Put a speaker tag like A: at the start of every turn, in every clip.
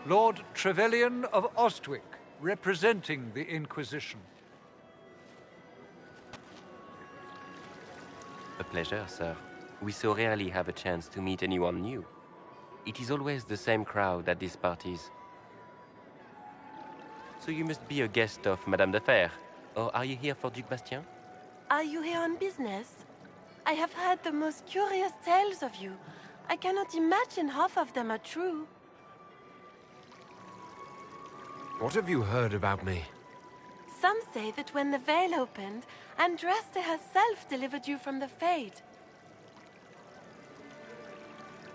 A: Lord Trevelyan of Ostwick, representing the Inquisition.
B: A pleasure, sir. We so rarely have a chance to meet anyone new. It is always the same crowd at these parties. So you must be a guest of Madame de Fer, or are you here for Duc Bastien?
C: Are you here on business? I have heard the most curious tales of you. I cannot imagine half of them are true.
D: What have you heard about me?
C: Some say that when the veil opened, Andraste herself delivered you from the Fade.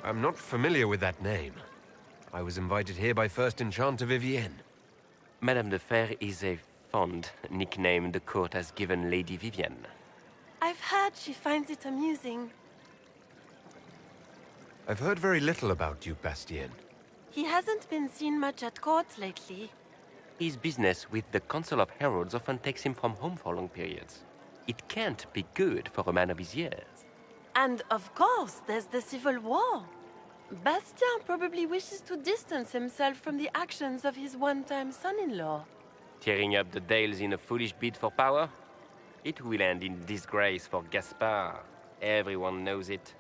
D: I'm not familiar with that name. I was invited here by First Enchanter Vivienne.
B: Madame de Fer is a fond nickname the court has given Lady Vivienne.
C: I've heard she finds it amusing.
D: I've heard very little about Duc Bastien.
C: He hasn't been seen much at court lately.
B: His business with the Council of Heralds often takes him from home for long periods. It can't be good for a man of his years.
C: And of course, there's the Civil War. Bastien probably wishes to distance himself from the actions of his one-time son-in-law.
B: Tearing up the Dales in a foolish bid for power? It will end in disgrace for Gaspard. Everyone knows it.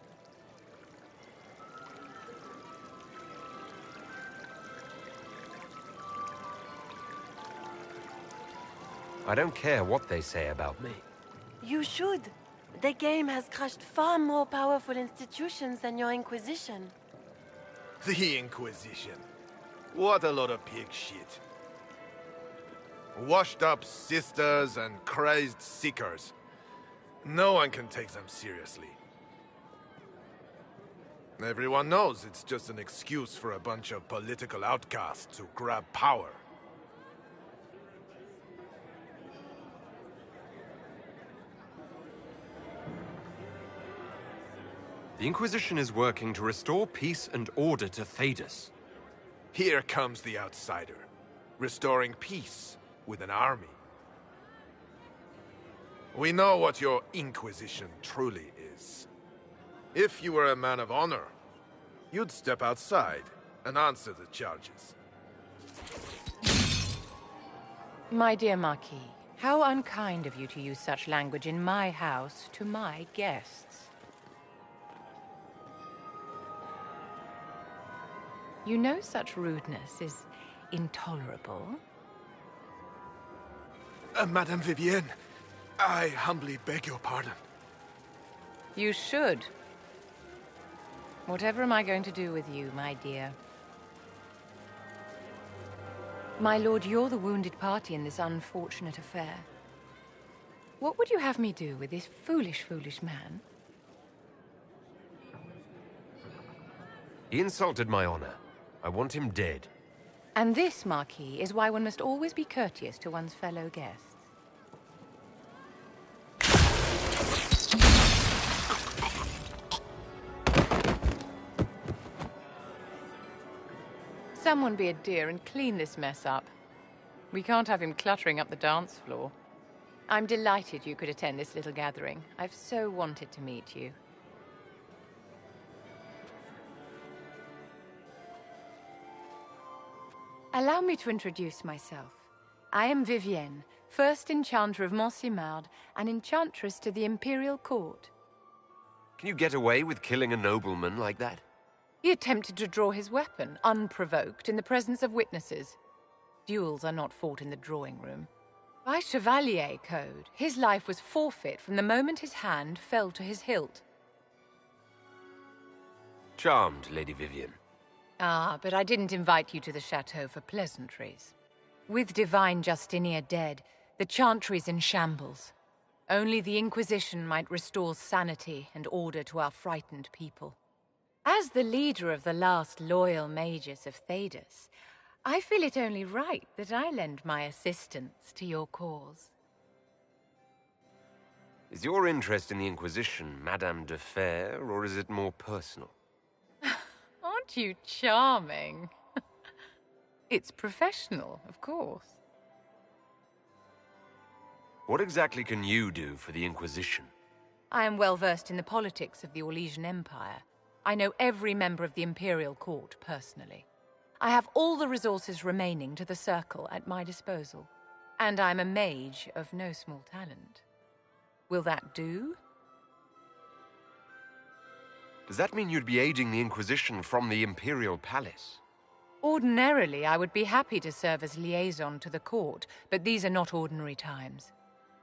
D: I don't care what they say about me.
C: You should. The game has crushed far more powerful institutions than your Inquisition.
E: The Inquisition. What a lot of pig shit. Washed up sisters and crazed seekers. No one can take them seriously. Everyone knows it's just an excuse for a bunch of political outcasts to grab power.
D: The Inquisition is working to restore peace and order to Thedas.
E: Here comes the outsider, restoring peace with an army. We know what your Inquisition truly is. If you were a man of honor, you'd step outside and answer the charges.
F: My dear Marquis, how unkind of you to use such language in my house to my guests. You know such rudeness is intolerable.
E: Madame Vivienne, I humbly beg your pardon.
F: You should. Whatever am I going to do with you, my dear? My lord, you're the wounded party in this unfortunate affair. What would you have me do with this foolish, foolish man?
D: He insulted my honor. I want him dead.
F: And this, Marquis, is why one must always be courteous to one's fellow guests. Someone be a dear and clean this mess up. We can't have him cluttering up the dance floor. I'm delighted you could attend this little gathering. I've so wanted to meet you. Allow me to introduce myself. I am Vivienne, first Enchanter of Montsimard and Enchantress to the Imperial Court.
D: Can you get away with killing a nobleman like that?
F: He attempted to draw his weapon, unprovoked, in the presence of witnesses. Duels are not fought in the drawing room. By Chevalier Code, his life was forfeit from the moment his hand fell to his hilt.
D: Charmed, Lady Vivienne.
F: Ah, but I didn't invite you to the chateau for pleasantries. With divine Justinia dead, the Chantry's in shambles. Only the Inquisition might restore sanity and order to our frightened people. As the leader of the last loyal mages of Thedas, I feel it only right that I lend my assistance to your cause.
D: Is your interest in the Inquisition Madame de Fer, or is it more personal?
F: Aren't you charming? It's professional, of course.
D: What exactly can you do for the Inquisition?
F: I am well versed in the politics of the Orlesian Empire. I know every member of the Imperial Court personally. I have all the resources remaining to the Circle at my disposal, and I'm a mage of no small talent. Will that do?
D: Does that mean you'd be aiding the Inquisition from the Imperial Palace?
F: Ordinarily, I would be happy to serve as liaison to the court, but these are not ordinary times.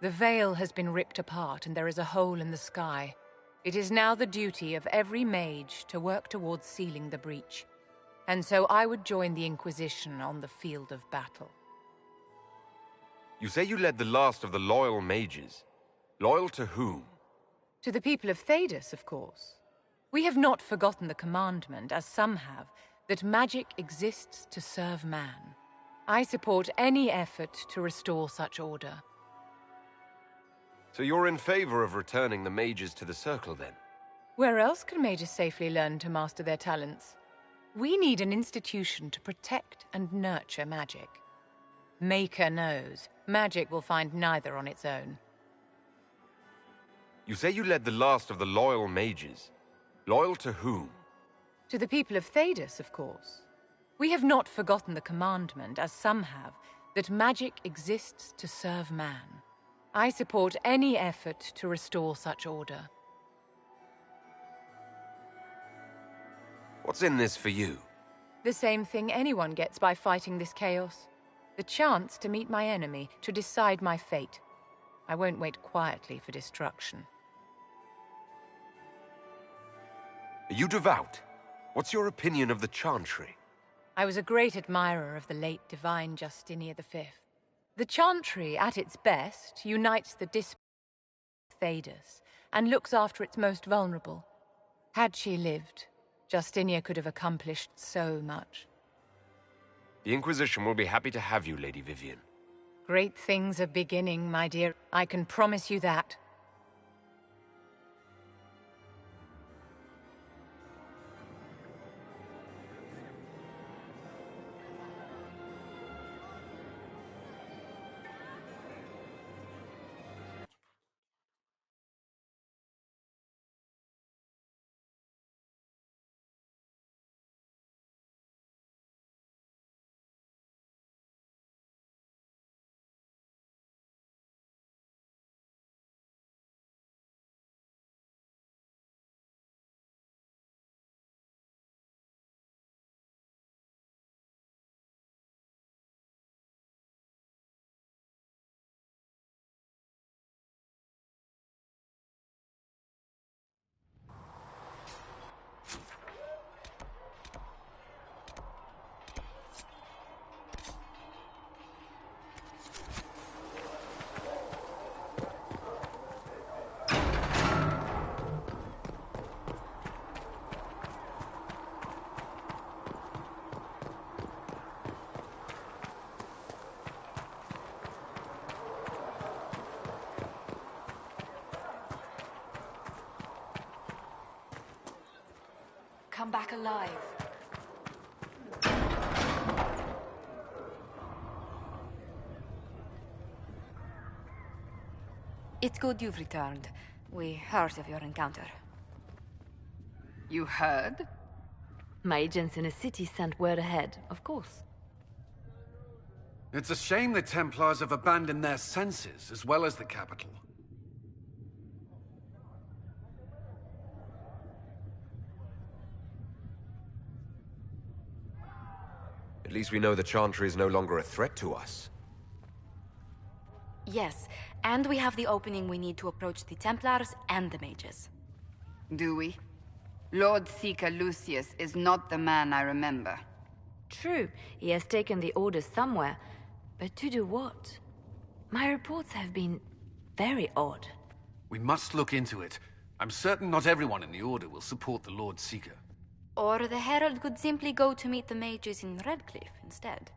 F: The veil has been ripped apart and there is a hole in the sky. It is now the duty of every mage to work towards sealing the breach. And so I would join the Inquisition on the field of battle.
D: You say you led the last of the loyal mages. Loyal to whom?
F: To the people of Thedas, of course. We have not forgotten the commandment, as some have, that magic exists to serve man. I support any effort to restore such order.
D: So you're in favor of returning the mages to the Circle, then?
F: Where else can mages safely learn to master their talents? We need an institution to protect and nurture magic. Maker knows, magic will find neither on its own.
D: You say you led the last of the loyal mages. Loyal to whom?
F: To the people of Thedas, of course. We have not forgotten the commandment, as some have, that magic exists to serve man. I support any effort to restore such order.
D: What's in this for you?
F: The same thing anyone gets by fighting this chaos. The chance to meet my enemy, to decide my fate. I won't wait quietly for destruction.
D: Are you devout? What's your opinion of the Chantry?
F: I was a great admirer of the late divine Justinia V. The Chantry, at its best, unites the disparate Thedas and looks after its most vulnerable. Had she lived, Justinia could have accomplished so much.
D: The Inquisition will be happy to have you, Lady Vivian.
F: Great things are beginning, my dear. I can promise you that.
G: Come back alive.
H: It's good you've returned. We heard of your encounter.
G: You heard?
H: My agents in the city sent word ahead, of course.
I: It's a shame the Templars have abandoned their senses, as well as the capital.
D: At least we know the Chantry is no longer a threat to us.
H: Yes, and we have the opening we need to approach the Templars and the mages.
G: Do we? Lord Seeker Lucius is not the man I remember.
H: True, he has taken the orders somewhere, but to do what? My reports have been very odd.
I: We must look into it. I'm certain not everyone in the Order will support the Lord Seeker.
H: Or the Herald could simply go to meet the mages in Redcliffe instead.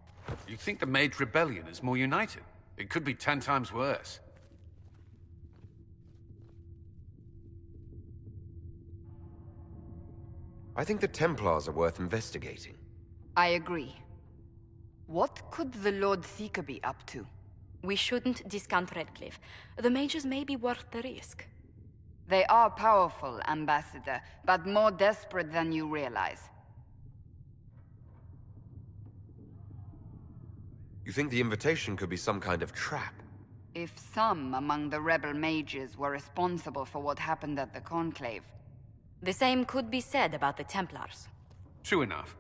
I: You think the Mage Rebellion is more united? It could be 10 times worse.
D: I think the Templars are worth investigating.
G: I agree. What could the Lord Seeker be up to?
H: We shouldn't discount Redcliffe. The mages may be worth the risk.
G: They are powerful, Ambassador, but more desperate than you realize.
D: You think the invitation could be some kind of trap?
G: If some among the rebel mages were responsible for what happened at the Conclave.
H: The same could be said about the Templars.
I: True enough.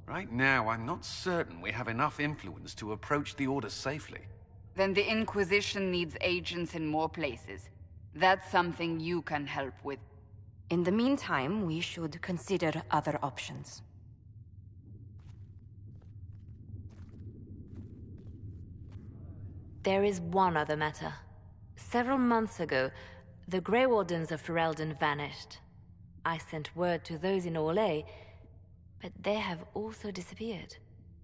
I: Right now, I'm not certain we have enough influence to approach the Order safely.
G: Then the Inquisition needs agents in more places. That's something you can help with.
H: In the meantime, we should consider other options. There is one other matter. Several months ago, the Grey Wardens of Ferelden vanished. I sent word to those in Orlais, but they have also disappeared.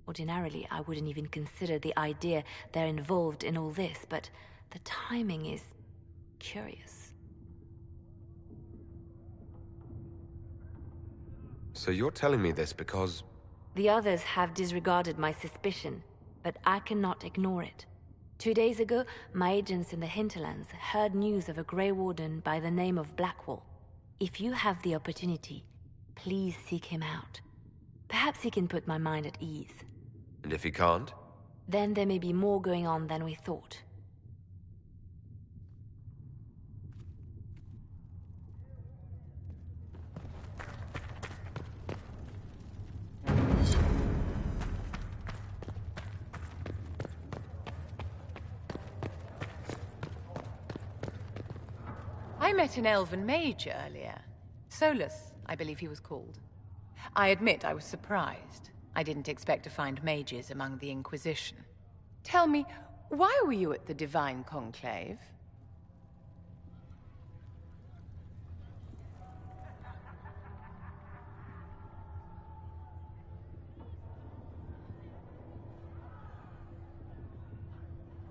H: Ordinarily, I wouldn't even consider the idea they're involved in all this, but the timing is curious.
D: So you're telling me this because...
H: The others have disregarded my suspicion, but I cannot ignore it. 2 days ago, my agents in the hinterlands heard news of a Grey Warden by the name of Blackwall. If you have the opportunity, please seek him out. Perhaps he can put my mind at ease.
D: And if he can't?
H: Then there may be more going on than we thought.
F: I met an elven mage earlier. Solus, I believe he was called. I admit I was surprised. I didn't expect to find mages among the Inquisition. Tell me, why were you at the Divine Conclave?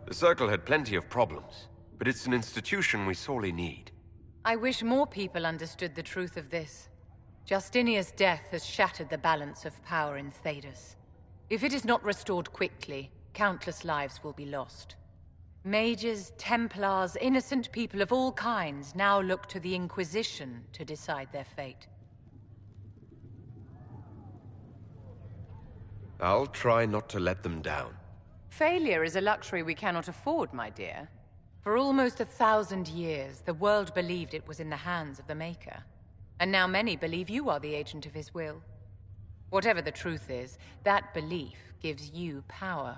D: The Circle had plenty of problems, but it's an institution we sorely need.
F: I wish more people understood the truth of this. Justinia's death has shattered the balance of power in Thedas. If it is not restored quickly, countless lives will be lost. Mages, Templars, innocent people of all kinds now look to the Inquisition to decide their fate.
D: I'll try not to let them down.
F: Failure is a luxury we cannot afford, my dear. For almost 1,000 years, the world believed it was in the hands of the Maker. And now many believe you are the agent of his will. Whatever the truth is, that belief gives you power.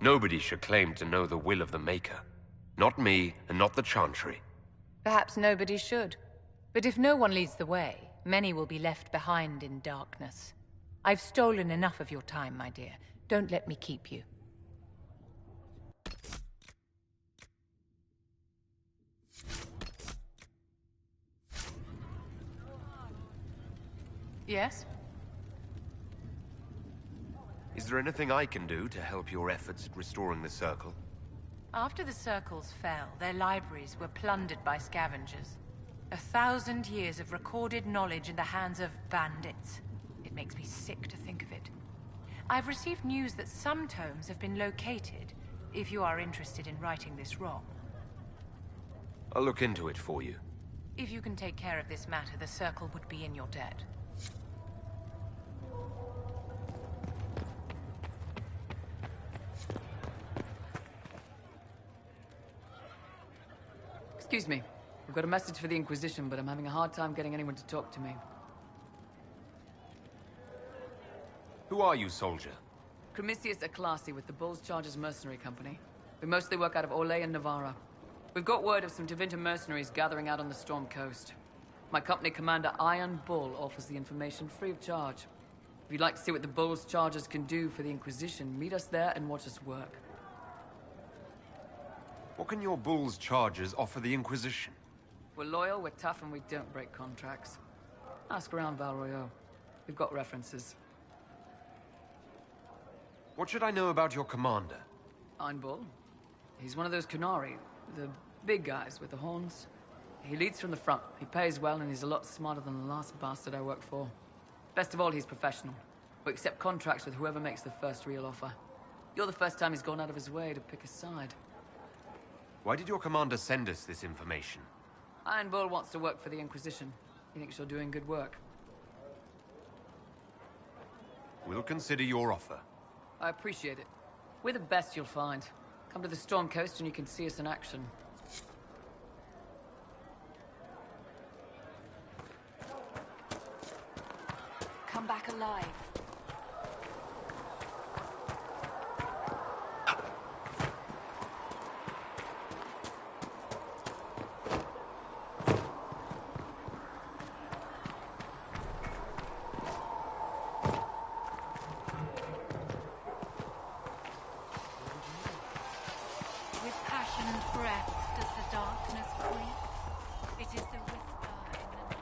D: Nobody should claim to know the will of the Maker. Not me, and not the Chantry.
F: Perhaps nobody should. But if no one leads the way, many will be left behind in darkness. I've stolen enough of your time, my dear. Don't let me keep you. Yes?
D: Is there anything I can do to help your efforts at restoring the Circle?
F: After the Circles fell, their libraries were plundered by scavengers. 1,000 years of recorded knowledge in the hands of bandits. It makes me sick to think of it. I've received news that some tomes have been located, if you are interested in righting this wrong.
D: I'll look into it for you.
F: If you can take care of this matter, the Circle would be in your debt.
J: Excuse me. I've got a message for the Inquisition, but I'm having a hard time getting anyone to talk to me.
D: Who are you, soldier?
J: Cremisius Aclasi with the Bulls Chargers Mercenary Company. We mostly work out of Orlais and Navarra. We've got word of some Tevinter mercenaries gathering out on the Storm Coast. My company commander, Iron Bull, offers the information free of charge. If you'd like to see what the Bulls Chargers can do for the Inquisition, meet us there and watch us work.
D: What can your Bull's Chargers offer the Inquisition?
J: We're loyal, we're tough, and we don't break contracts. Ask around Val Royeaux. We've got references.
D: What should I know about your commander?
J: Iron Bull. He's one of those Kunari, the big guys with the horns. He leads from the front. He pays well, and he's a lot smarter than the last bastard I worked for. Best of all, he's professional. We accept contracts with whoever makes the first real offer. You're the first time he's gone out of his way to pick a side.
D: Why did your commander send us this information?
J: Iron Bull wants to work for the Inquisition. He thinks you're doing good work.
D: We'll consider your offer.
J: I appreciate it. We're the best you'll find. Come to the Storm Coast and you can see us in action.
H: Come back alive.
F: With passionate breath does the darkness creep. It is the whisper in the night.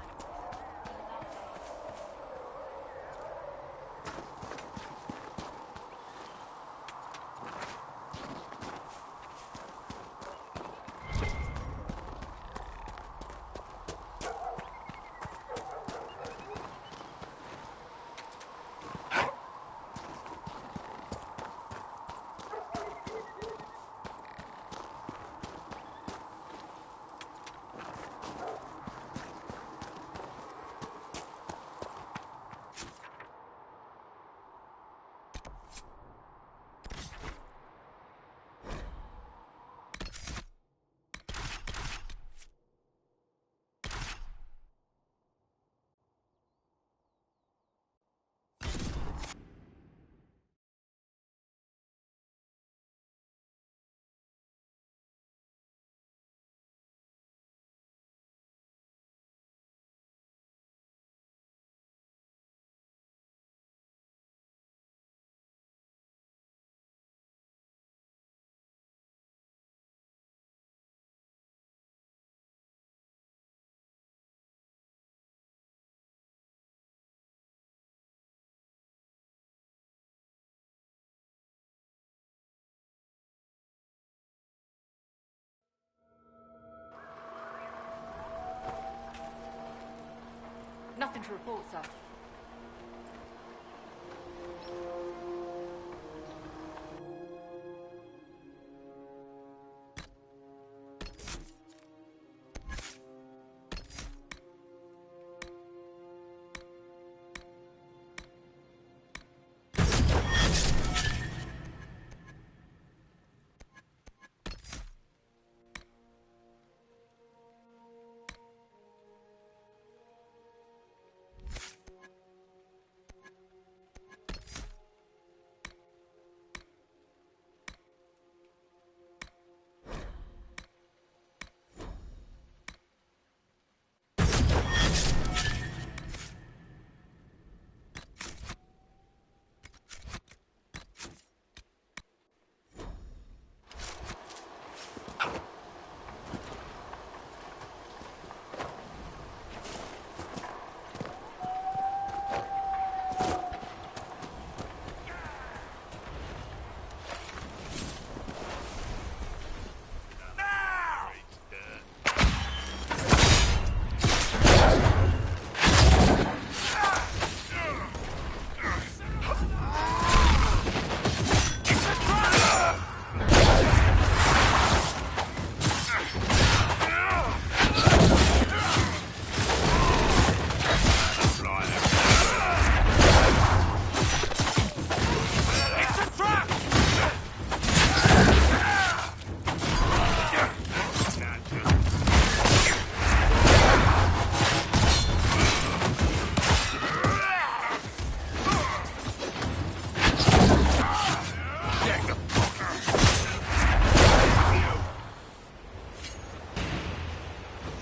H: Nothing to report, sir.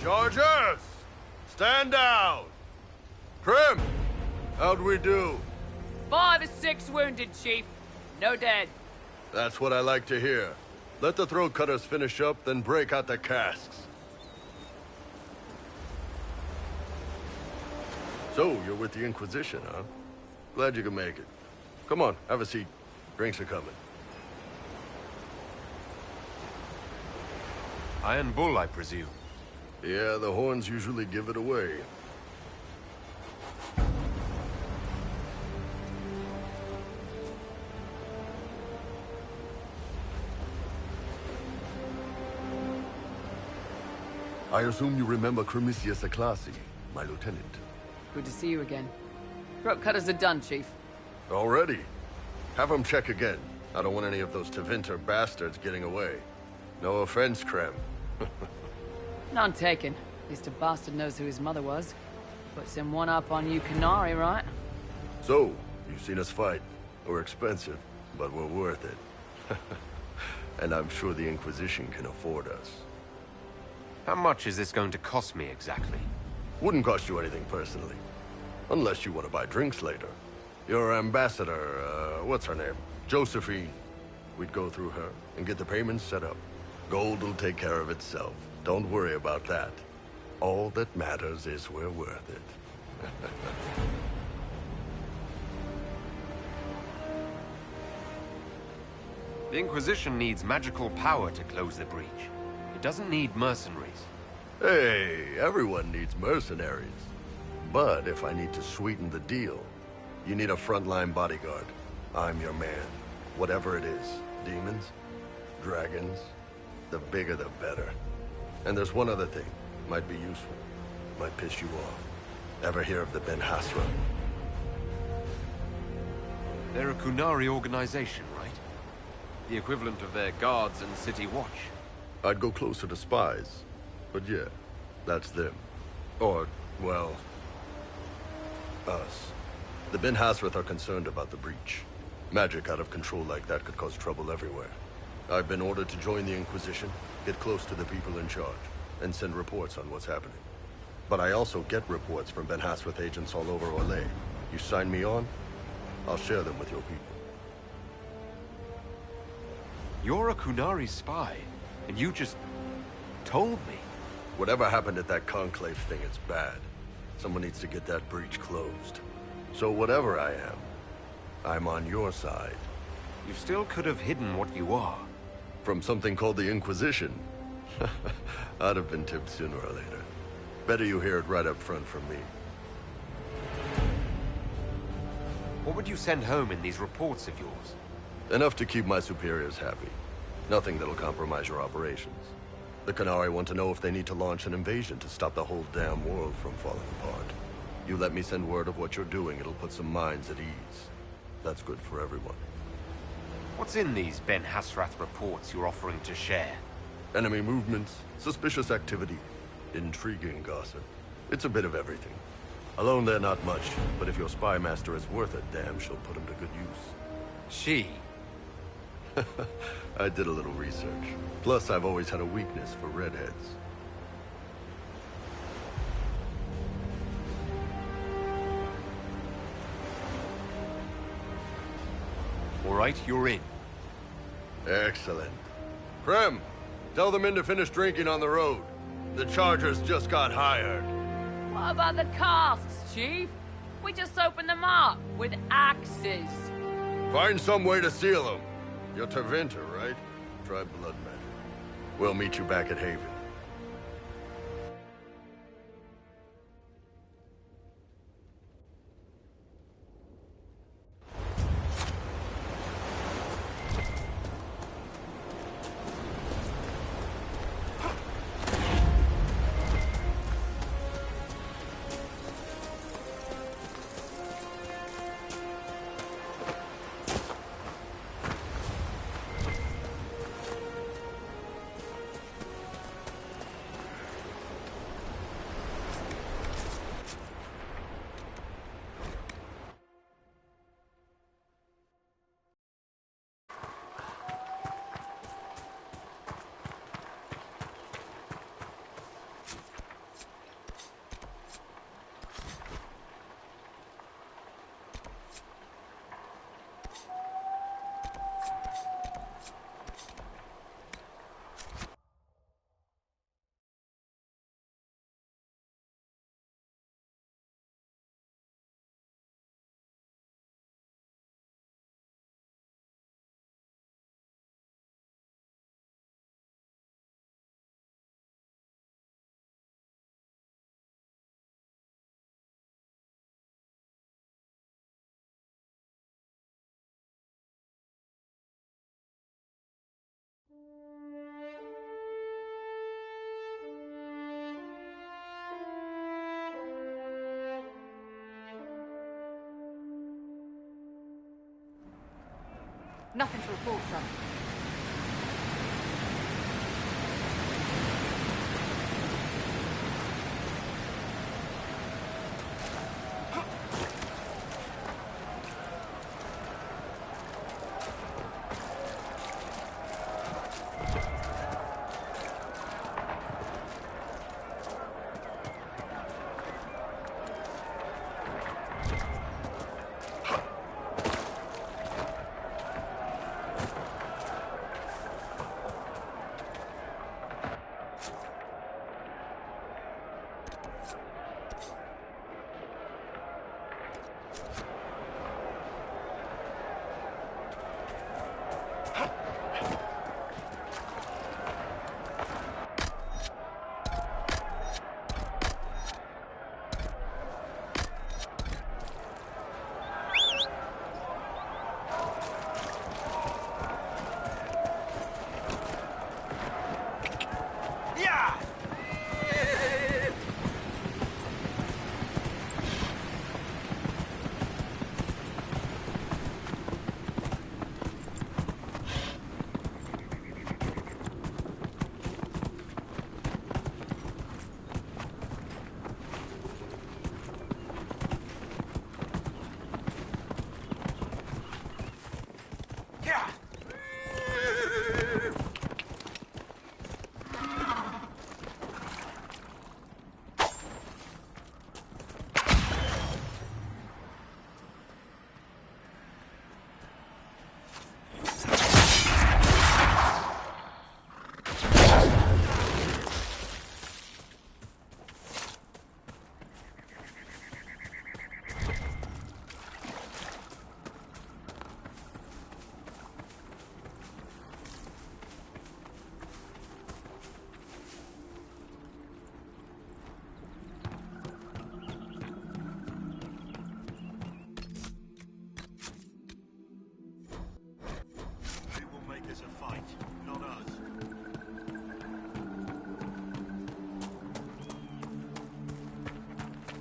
E: Chargers! Stand down! Prim! How'd we do?
J: 5 or 6 wounded, Chief. No dead.
E: That's what I like to hear. Let the throat cutters finish up, then break out the casks. So, you're with the Inquisition, huh? Glad you could make it. Come on, have a seat. Drinks are coming.
D: Iron Bull, I presume.
E: Yeah, the horns usually give it away.
K: I assume you remember Cremisius Aclassi, my lieutenant.
J: Good to see you again. Throat cutters are done, Chief.
K: Already? Have him check again. I don't want any of those Tevinter bastards getting away. No offense, Krem.
J: None taken. At least a bastard knows who his mother was. Puts him one up on you Canary, right?
K: So, you've seen us fight. We're expensive, but we're worth it. And I'm sure the Inquisition can afford us.
D: How much is this going to cost me exactly?
K: Wouldn't cost you anything personally. Unless you want to buy drinks later. Your ambassador, what's her name? Josephine. We'd go through her and get the payments set up. Gold will take care of itself. Don't worry about that. All that matters is we're worth it.
D: The Inquisition needs magical power to close the breach. It doesn't need mercenaries.
K: Hey, everyone needs mercenaries. But if I need to sweeten the deal, you need a frontline bodyguard. I'm your man. Whatever it is. Demons? Dragons? The bigger the better. And there's one other thing. Might be useful. Might piss you off. Ever hear of the Ben Hasra?
D: They're a Kunari organization, right? The equivalent of their guards and city watch.
K: I'd go closer to spies. But yeah, that's them. Or, well, us. The Ben Hasrath are concerned about the breach. Magic out of control like that could cause trouble everywhere. I've been ordered to join the Inquisition, get close to the people in charge, and send reports on what's happening. But I also get reports from Ben Hasrath agents all over Orlais. You sign me on, I'll share them with your people.
D: You're a Kunari spy, and you just told me.
K: Whatever happened at that Conclave thing, it's bad. Someone needs to get that breach closed. So whatever I am, I'm on your side.
D: You still could have hidden what you are.
K: From something called the Inquisition? I'd have been tipped sooner or later. Better you hear it right up front from me.
D: What would you send home in these reports of yours?
K: Enough to keep my superiors happy. Nothing that'll compromise your operations. The Canari want to know if they need to launch an invasion to stop the whole damn world from falling apart. You let me send word of what you're doing, it'll put some minds at ease. That's good for everyone.
D: What's in these Ben Hasrath reports you're offering to share?
K: Enemy movements, suspicious activity, intriguing gossip. It's a bit of everything. Alone they're not much, but if your spy master is worth a damn, she'll put him to good use.
D: She?
K: I did a little research. Plus, I've always had a weakness for redheads.
D: All right, you're in.
K: Excellent. Krem, tell the men to finish drinking on the road. The Chargers just got hired.
J: What about the casks, Chief? We just opened them up with axes.
K: Find some way to seal them. You're Tevinter, right? Try blood magic. We'll meet you back at Haven.
H: Nothing to report, sir.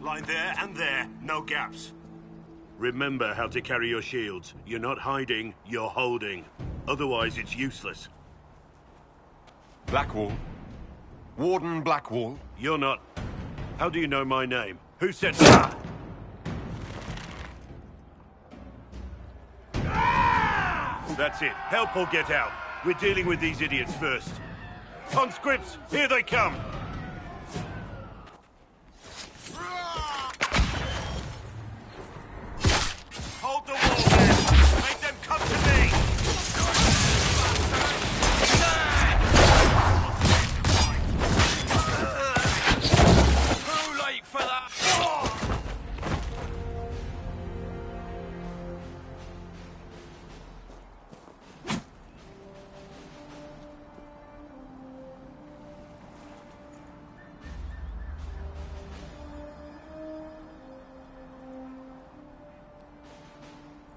L: Line there and there, no gaps. Remember how to carry your shields. You're not hiding, you're holding. Otherwise, it's useless.
D: Blackwall. Warden Blackwall.
L: You're not. How do you know my name? Who said that? That's it. Help or get out. We're dealing with these idiots first. Conscripts, here they come! Hold the wall there! Make them come to me! Too late for that!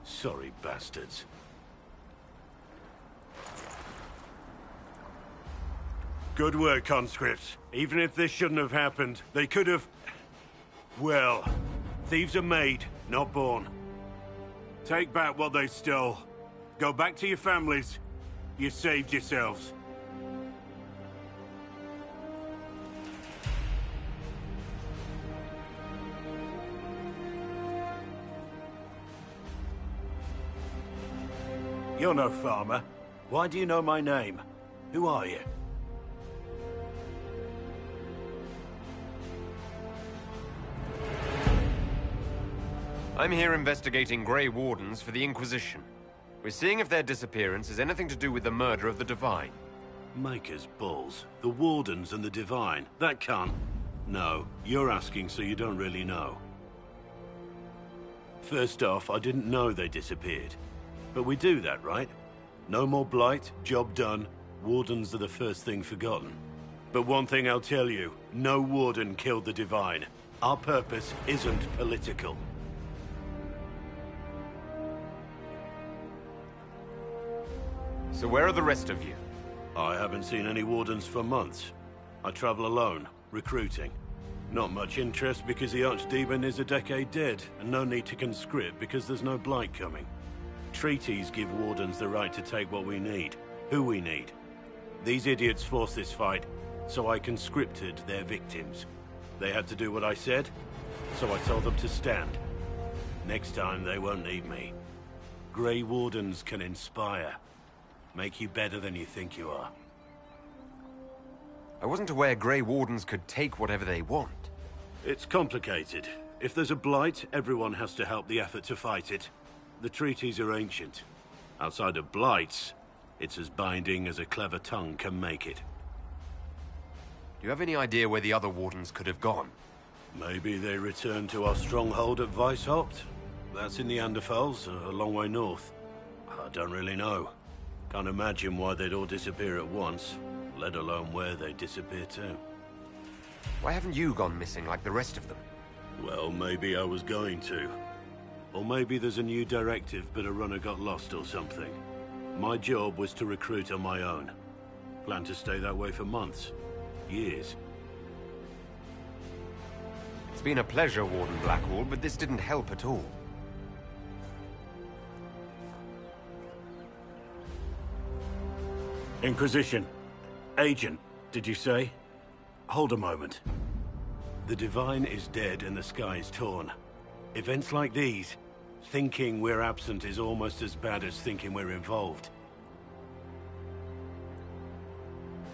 L: Sorry, bastards. Good work, conscripts. Even if this shouldn't have happened, they could have... Well, thieves are made, not born. Take back what they stole. Go back to your families. You saved yourselves. You're no farmer. Why do you know my name? Who are you?
D: I'm here investigating Grey Wardens for the Inquisition. We're seeing if their disappearance has anything to do with the murder of the Divine.
L: Maker's balls. The Wardens and the Divine. That can't... No, you're asking so you don't really know. First off, I didn't know they disappeared. But we do that, right? No more blight, job done. Wardens are the first thing forgotten. But one thing I'll tell you, no Warden killed the Divine. Our purpose isn't political.
D: So where are the rest of you?
L: I haven't seen any Wardens for months. I travel alone, recruiting. Not much interest because the Archdemon is a decade dead, and no need to conscript because there's no blight coming. treaties give Wardens the right to take what we need, who we need. These idiots forced this fight, so I conscripted their victims. They had to do what I said, so I told them to stand. Next time, they won't need me. Grey Wardens can inspire. Make you better than you think you are.
D: I wasn't aware Grey Wardens could take whatever they want.
L: It's complicated. If there's a blight, everyone has to help the effort to fight it. The treaties are ancient. Outside of blights, it's as binding as a clever tongue can make it.
D: Do you have any idea where the other Wardens could have gone?
L: Maybe they returned to our stronghold at Weishaupt? That's in the Anderfels, a long way north. I don't really know. Can't imagine why they'd all disappear at once, let alone where they disappear to.
D: Why haven't you gone missing like the rest of them?
L: Well, maybe I was going to. Or maybe there's a new directive, but a runner got lost or something. My job was to recruit on my own. Plan to stay that way for months. Years.
D: It's been a pleasure, Warden Blackwall, but this didn't help at all.
L: Inquisition. Agent, did you say? Hold a moment. The Divine is dead and the sky is torn. Events like these, thinking we're absent is almost as bad as thinking we're involved.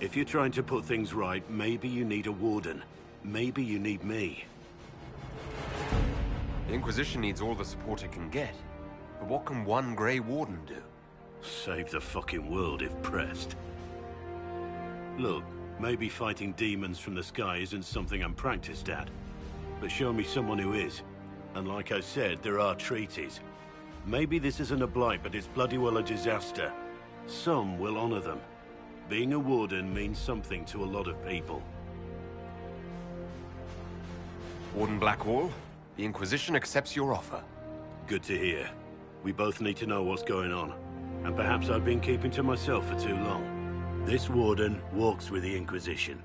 L: If you're trying to put things right, maybe you need a Warden. Maybe you need me.
D: The Inquisition needs all the support it can get. But what can one Grey Warden do?
L: Save the fucking world if pressed. Look, maybe fighting demons from the sky isn't something I'm practiced at. But show me someone who is. And like I said, there are treaties. Maybe this isn't a blight, but it's bloody well a disaster. Some will honor them. Being a Warden means something to a lot of people.
D: Warden Blackwall, the Inquisition accepts your offer.
L: Good to hear. We both need to know what's going on. And perhaps I've been keeping to myself for too long. This Warden walks with the Inquisition.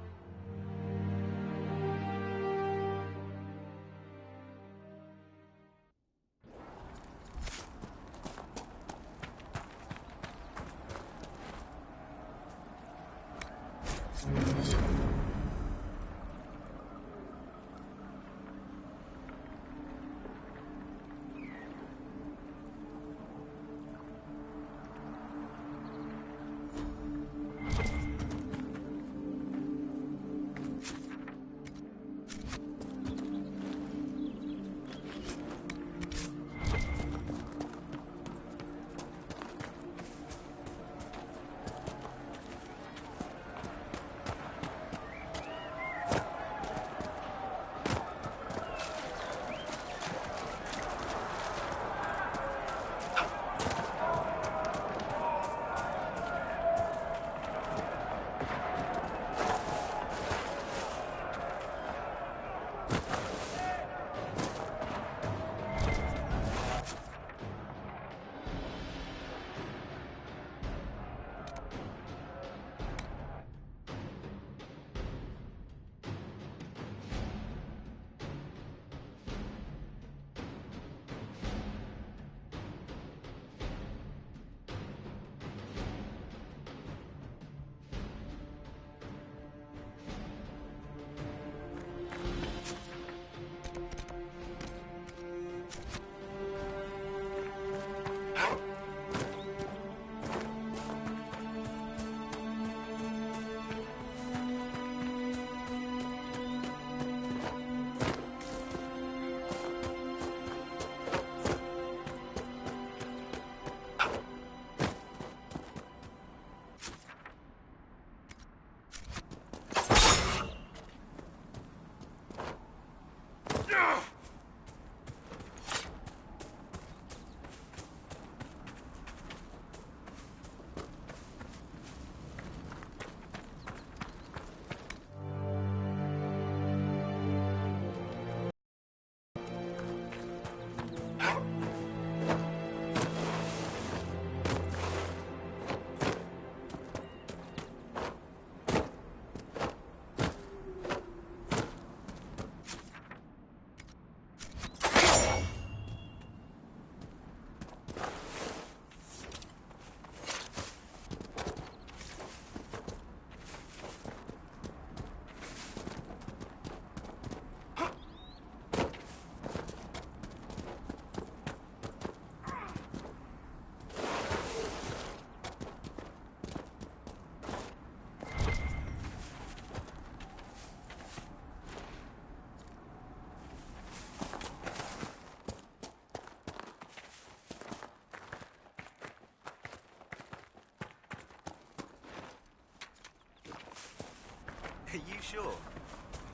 M: Are you sure?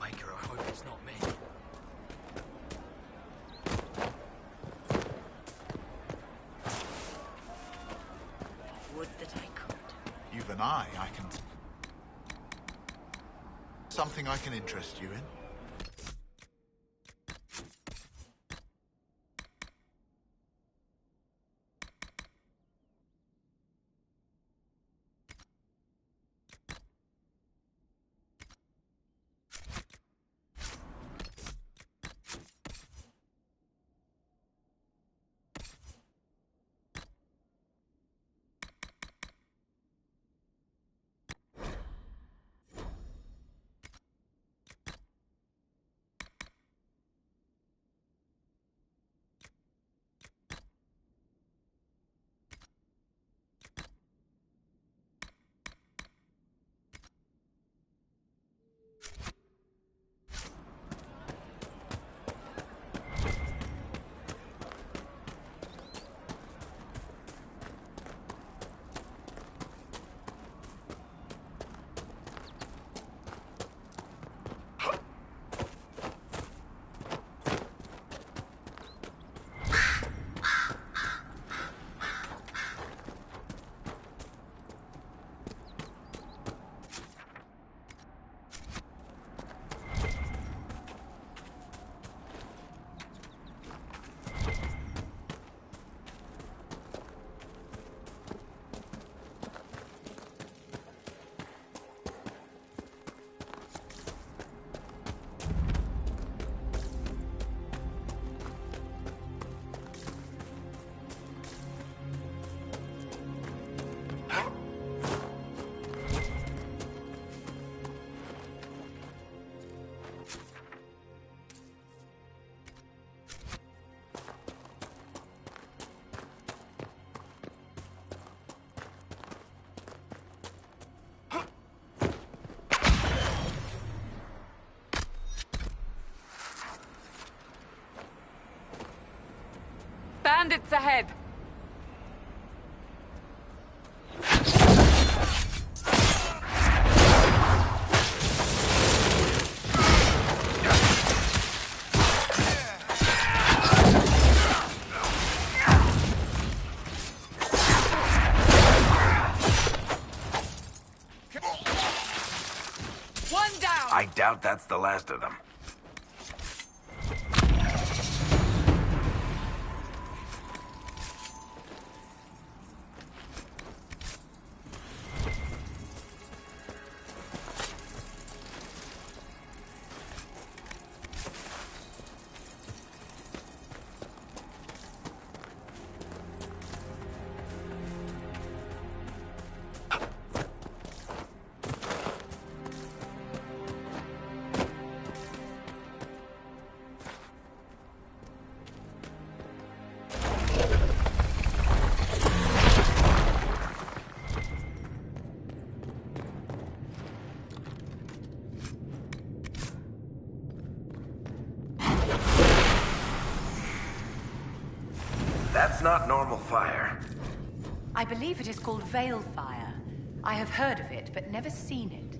M: Maker, I hope it's not me.
N: Would that I could.
O: You've an eye, I can... Something I can interest you in?
F: Bandits ahead! One down!
P: I doubt that's the last of them. That's not normal fire.
F: I believe it is called Veil Fire. I have heard of it, but never seen it.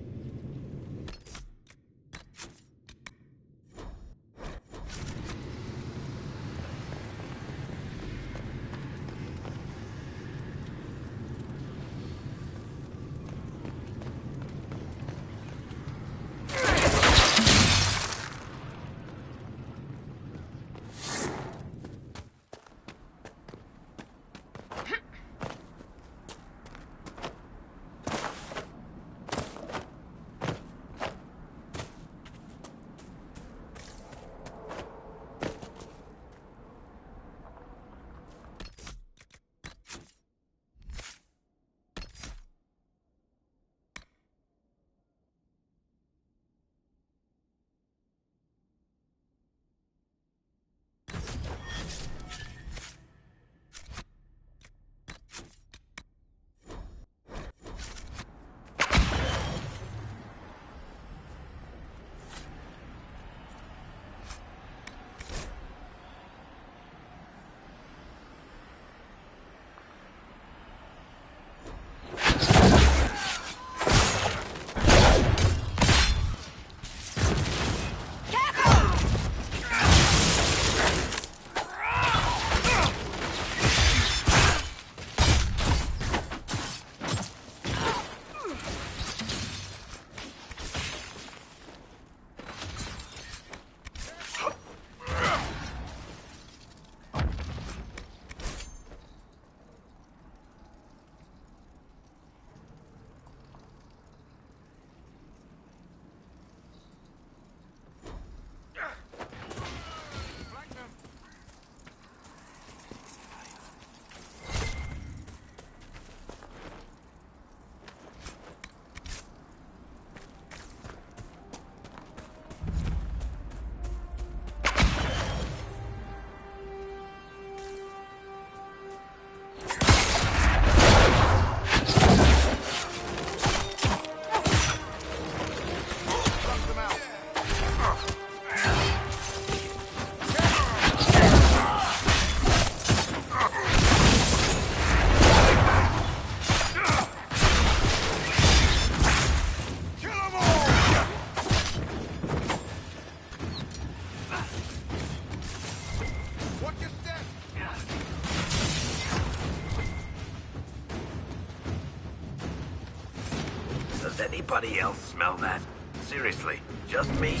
P: anybody else smell that? Seriously, just me?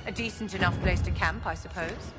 F: A decent enough place to camp, I suppose.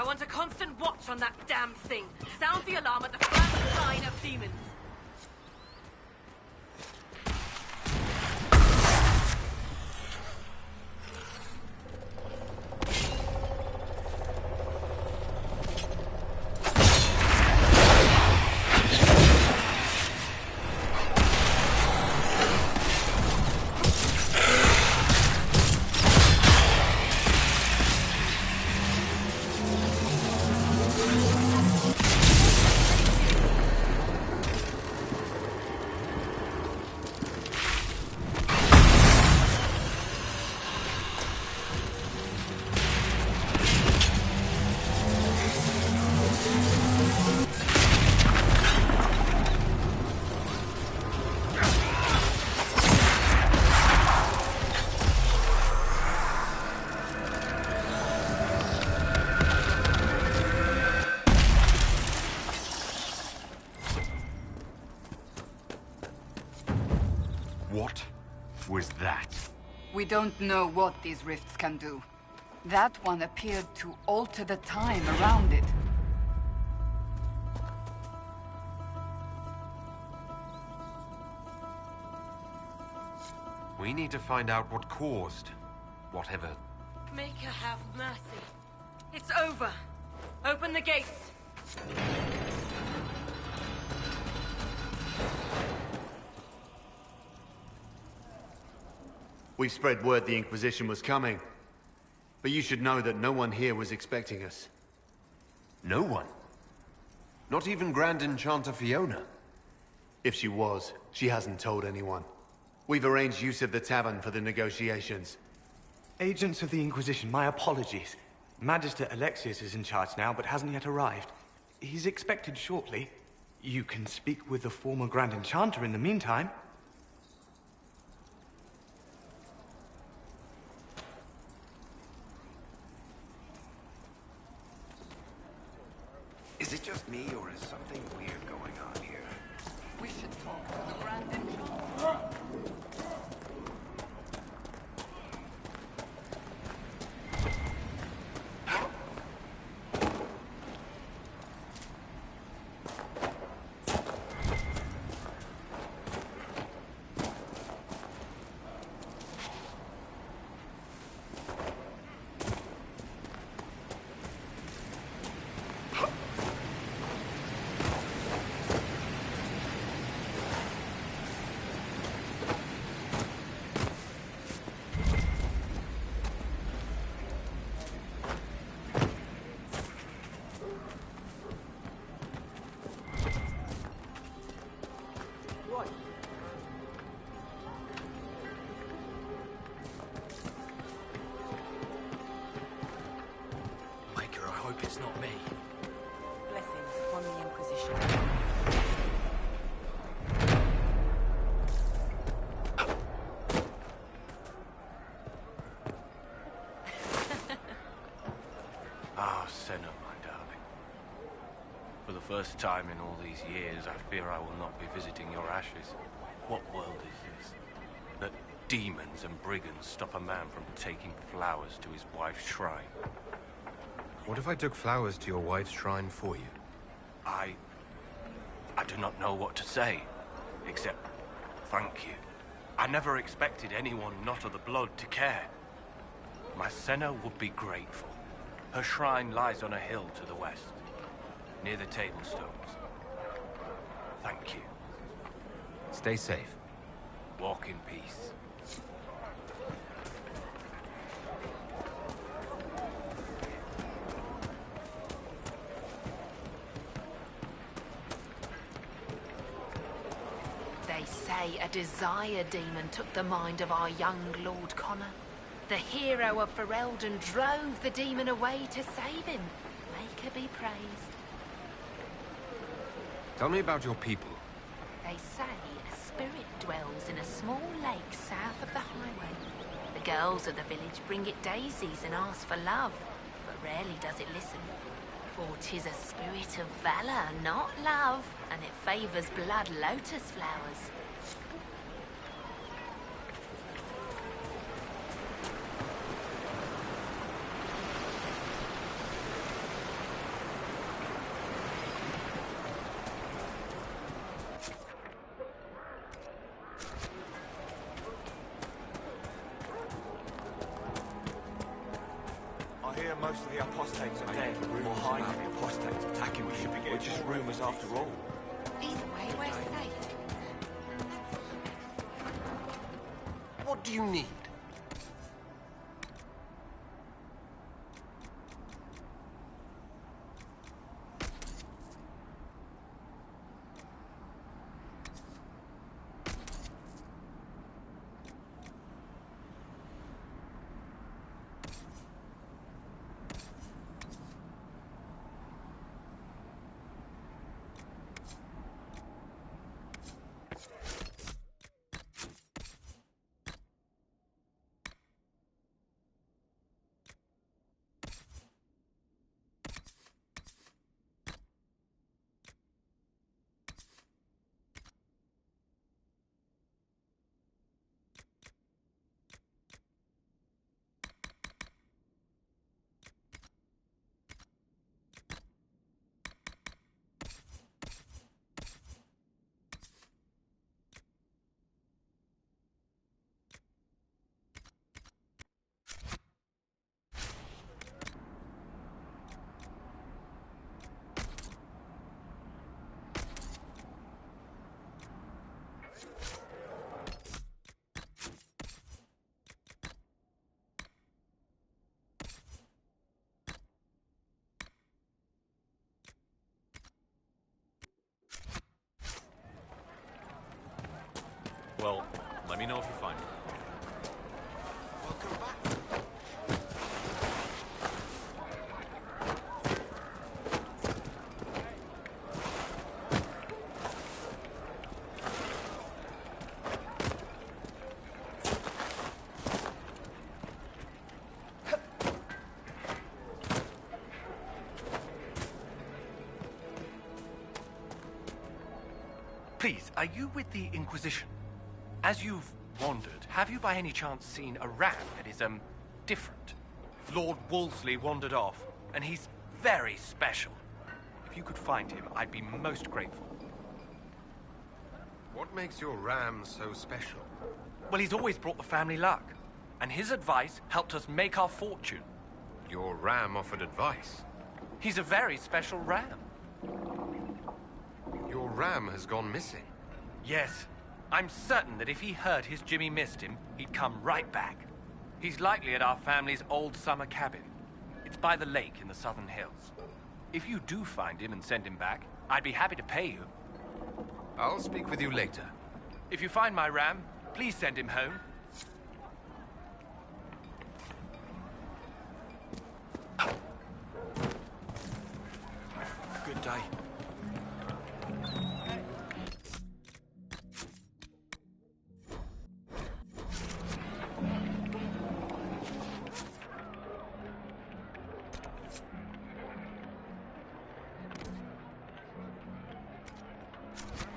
N: I want a constant watch on that damn thing. Sound the alarm at the first sign of demons.
D: What was that?
G: We don't know what these rifts can do. That one appeared to alter the time around it.
D: We need to find out what caused whatever.
N: Make her have mercy. It's over. Open the gates.
Q: We've spread word the Inquisition was coming. But you should know that no one here was expecting us.
D: No one? Not even Grand Enchanter Fiona?
Q: If she was, she hasn't told anyone. We've arranged use of the tavern for the negotiations.
R: Agents of the Inquisition, my apologies. Magister Alexius is in charge now, but hasn't yet arrived. He's expected shortly. You can speak with the former Grand Enchanter in the meantime.
I: Is it just me, or is something weird going on here?
J: We should talk to the Grand Enchanter.
M: Maker, I hope it's not me.
N: Blessings upon the Inquisition.
I: Ah, Senna, my darling. For the first time in all these years, I fear I will not be visiting your ashes. What world is this? That demons and brigands stop a man from taking flowers to his wife's shrine.
D: What if I took flowers to your wife's shrine for you?
I: I do not know what to say, except thank you. I never expected anyone not of the blood to care. My Senna would be grateful. Her shrine lies on a hill to the west, near the tablstones. Thank you.
D: Stay safe.
I: Walk in peace.
F: They say a desire demon took the mind of our young Lord Connor. The hero of Ferelden drove the demon away to save him. Make her be praised.
D: Tell me about your people.
F: They say a spirit dwells in a small lake south of the highway. The girls of the village bring it daisies and ask for love, but rarely does it listen. For 'tis a spirit of valor, not love, and it favors blood lotus flowers.
R: I hear most of the apostates are dead, or hiding the apostates attacking. We should be getting just rumors after all.
F: Either way, we're safe.
D: What do you need?
S: Well, let me know if you find it.
O: Welcome back.
I: Please, are you with the Inquisition? As you've wandered, have you by any chance seen a ram that is, different? Lord Wolseley wandered off, and he's very special. If you could find him, I'd be most grateful.
D: What makes your ram so special?
I: Well, he's always brought the family luck, and his advice helped us make our fortune.
D: Your ram offered advice?
I: He's a very special ram.
D: Your ram has gone missing.
I: Yes. I'm certain that if he heard his Jimmy missed him, he'd come right back. He's likely at our family's old summer cabin. It's by the lake in the southern hills. If you do find him and send him back, I'd be happy to pay you.
D: I'll speak with you later.
I: If you find my ram, please send him home.
M: Good day.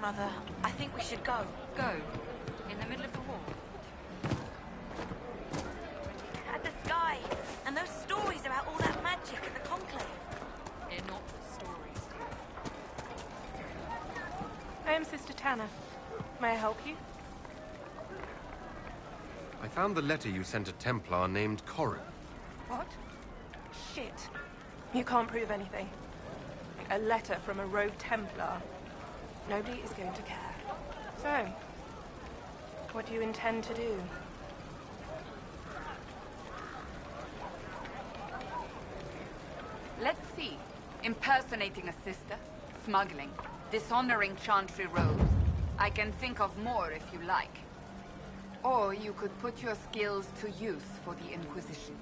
N: Mother, I think we should go.
G: Go? In the middle of the war?
N: At the sky, and those stories about all that magic at the Conclave.
J: They're not stories, dear.
T: I am Sister Tanner. May I help you?
D: I found the letter you sent a Templar named Corin.
T: What? Shit. You can't prove anything. A letter from a rogue Templar. Nobody is going to care. So, what do you intend to do?
G: Let's see. Impersonating a sister, smuggling, dishonoring Chantry robes. I can think of more if you like. Or you could put your skills to use for the Inquisition.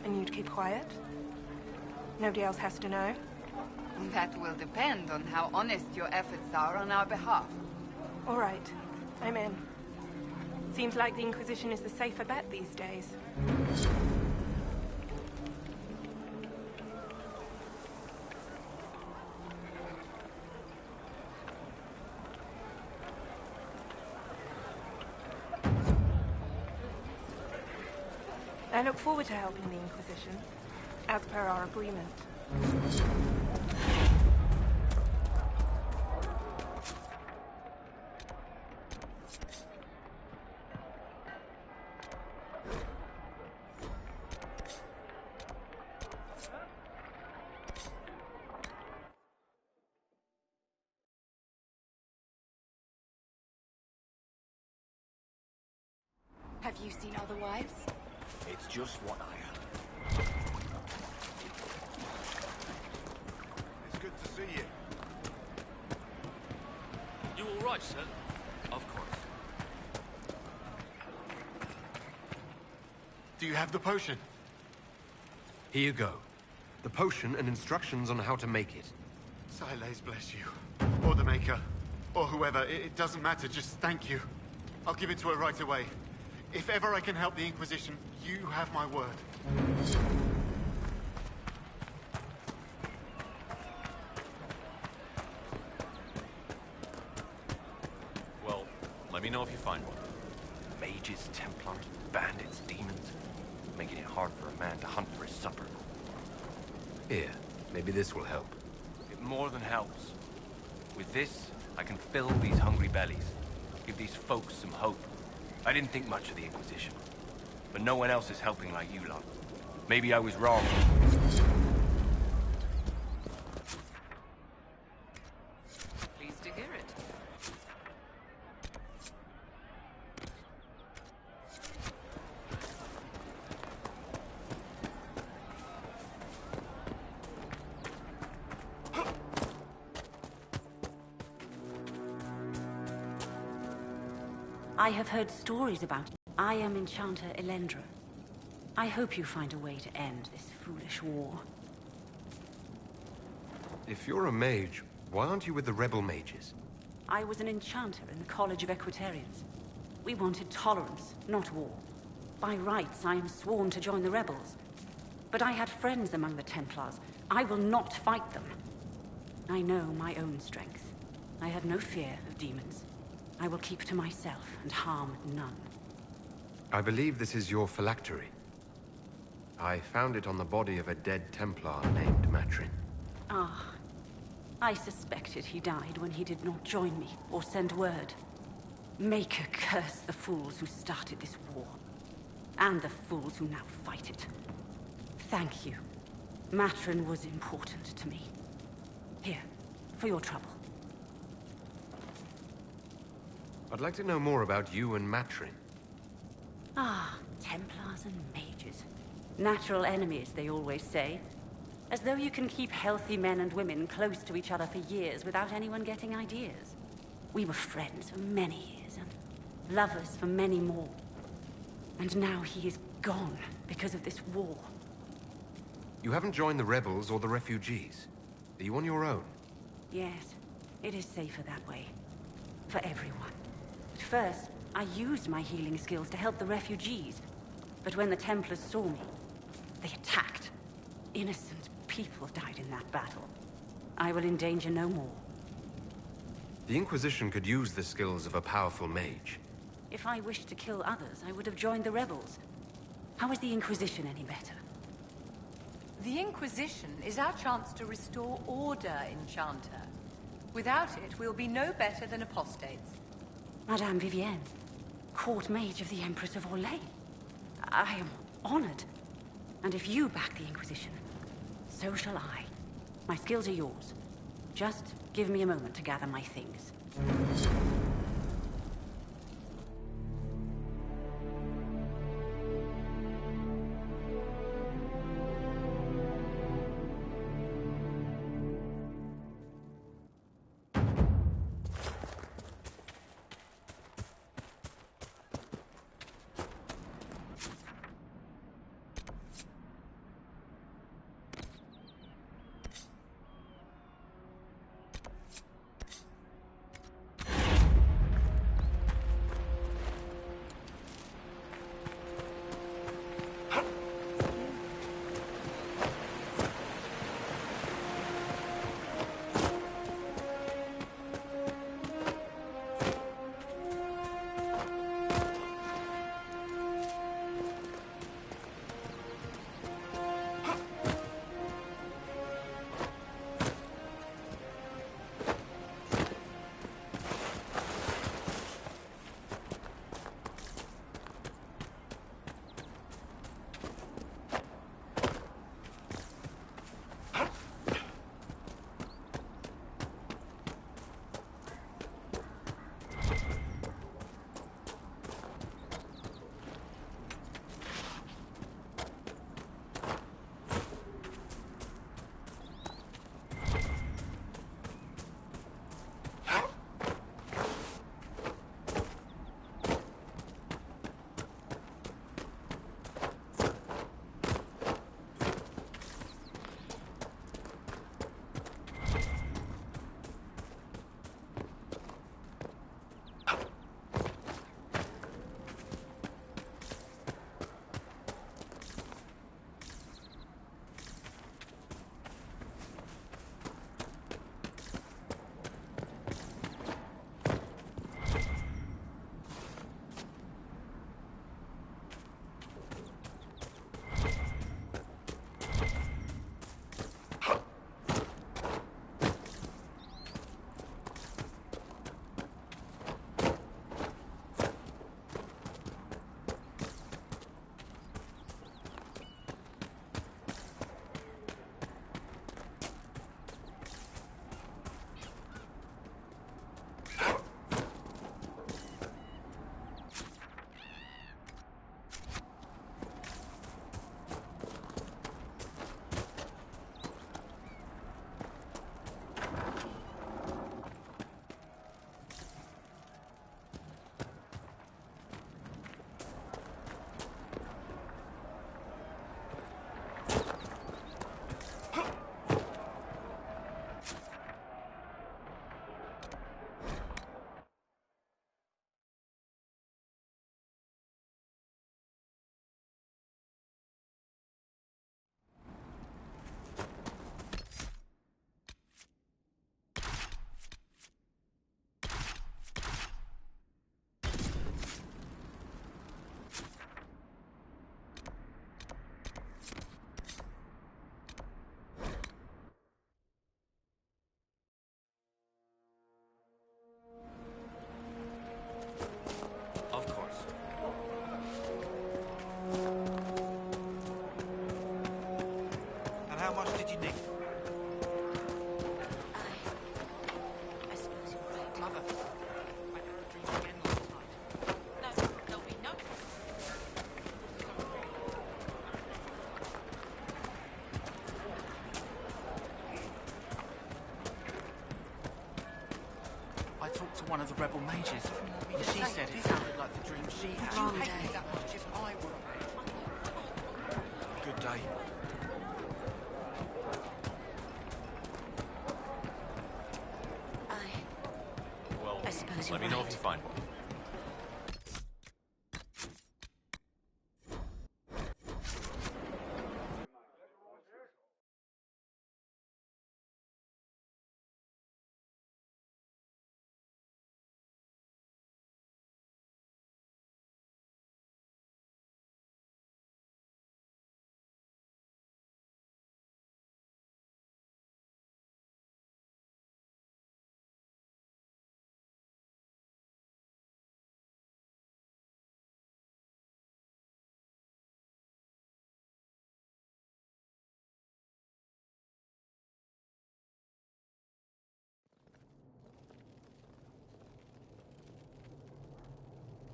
T: And you'd keep quiet? Nobody else has to know?
G: That will depend on how honest your efforts are on our behalf.
T: All right. I'm in. Seems like the Inquisition is the safer bet these days. I look forward to helping the Inquisition, as per our agreement.
G: Have you seen other wives?
M: It's just what I heard.
O: It's good to see you.
M: You all right, sir? Of course.
Q: Do you have the potion?
D: Here you go. The potion and instructions on how to make it.
Q: Siles bless you. Or the Maker. Or whoever. It doesn't matter. Just thank you. I'll give it to her right away. If ever I can help the Inquisition, you have my word.
S: Well, let me know if you find one.
I: Mages, Templars, bandits, demons. Making it hard for a man to hunt for his supper.
D: Here, maybe this will help.
I: It more than helps. With this, I can fill these hungry bellies. Give these folks some hope. I didn't think much of the Inquisition. But no one else is helping like you lot. Maybe I was wrong.
J: Pleased to hear it.
U: I have heard stories about you. I am Enchanter Elendra. I hope you find a way to end this foolish war.
D: If you're a mage, why aren't you with the rebel mages?
U: I was an enchanter in the College of Equitarians. We wanted tolerance, not war. By rights, I am sworn to join the rebels. But I had friends among the Templars. I will not fight them. I know my own strength. I have no fear of demons. I will keep to myself and harm none.
D: I believe this is your phylactery. I found it on the body of a dead Templar named Matrin.
U: Ah. I suspected he died when he did not join me or send word. Maker curse the fools who started this war. And the fools who now fight it. Thank you. Matrin was important to me. Here, for your trouble.
D: I'd like to know more about you and Matrin.
U: Ah, Templars and mages. Natural enemies, they always say. As though you can keep healthy men and women close to each other for years without anyone getting ideas. We were friends for many years, and lovers for many more. And now he is gone because of this war.
D: You haven't joined the rebels or the refugees. Are you on your own?
U: Yes, it is safer that way. For everyone. At first, I used my healing skills to help the refugees. But when the Templars saw me, they attacked. Innocent people died in that battle. I will endanger no more.
D: The Inquisition could use the skills of a powerful mage.
U: If I wished to kill others, I would have joined the rebels. How is the Inquisition any better?
F: The Inquisition is our chance to restore order, Enchanter. Without it, we'll be no better than apostates.
U: Madame Vivienne, court mage of the Empress of Orlais. I am honored. And if you back the Inquisition, so shall I. My skills are yours. Just give me a moment to gather my things.
M: one of the rebel mages. She said it sounded like the dream she had.
N: Wrong
M: You
N: day.
M: hate me that much if I were. Good day.
S: Well,
U: I suppose
S: let
U: you're
S: me know
U: right.
S: if you find one.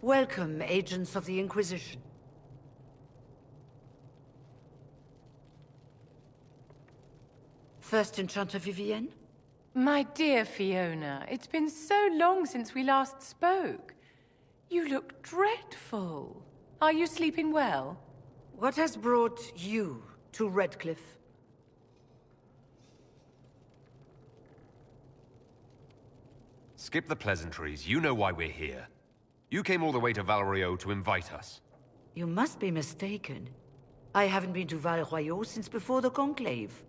A: Welcome, agents of the Inquisition. First Enchanter Vivienne?
F: My dear Fiona, it's been so long since we last spoke. You look dreadful. Are you sleeping well?
A: What has brought you to Redcliffe?
D: Skip the pleasantries. You know why we're here. You came all the way to Valrio to invite us.
A: You must be mistaken. I haven't been to Val Royaux since before the Conclave.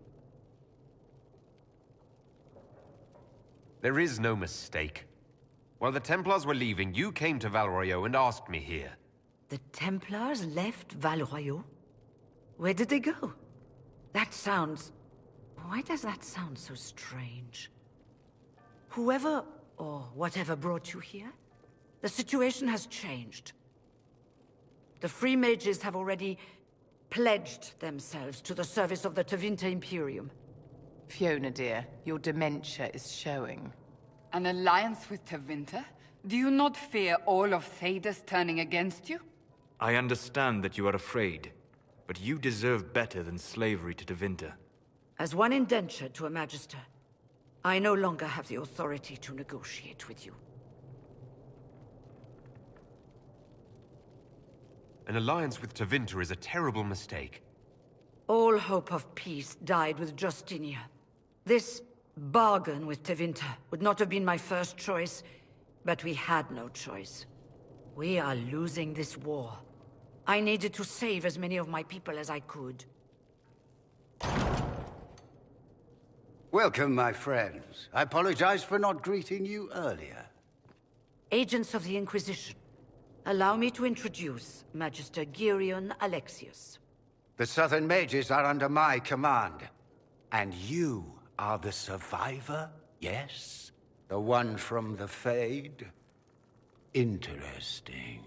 D: There is no mistake. While the Templars were leaving, you came to Valrio and asked me here.
A: The Templars left Val Royaux? Where did they go? That sounds... Why does that sound so strange? Whoever or whatever brought you here, the situation has changed. The Free Mages have already pledged themselves to the service of the Tevinter Imperium.
F: Fiona, dear, your dementia is showing.
G: An alliance with Tevinter? Do you not fear all of Thedas turning against you?
V: I understand that you are afraid, but you deserve better than slavery to Tevinter.
A: As one indentured to a Magister, I no longer have the authority to negotiate with you.
D: An alliance with Tevinter is a terrible mistake.
A: All hope of peace died with Justinia. This bargain with Tevinter would not have been my first choice, but we had no choice. We are losing this war. I needed to save as many of my people as I could.
W: Welcome, my friends. I apologize for not greeting you earlier.
A: Agents of the Inquisition, allow me to introduce Magister Girion Alexius.
W: The Southern Mages are under my command. And you are the survivor, yes? The one from the Fade? Interesting.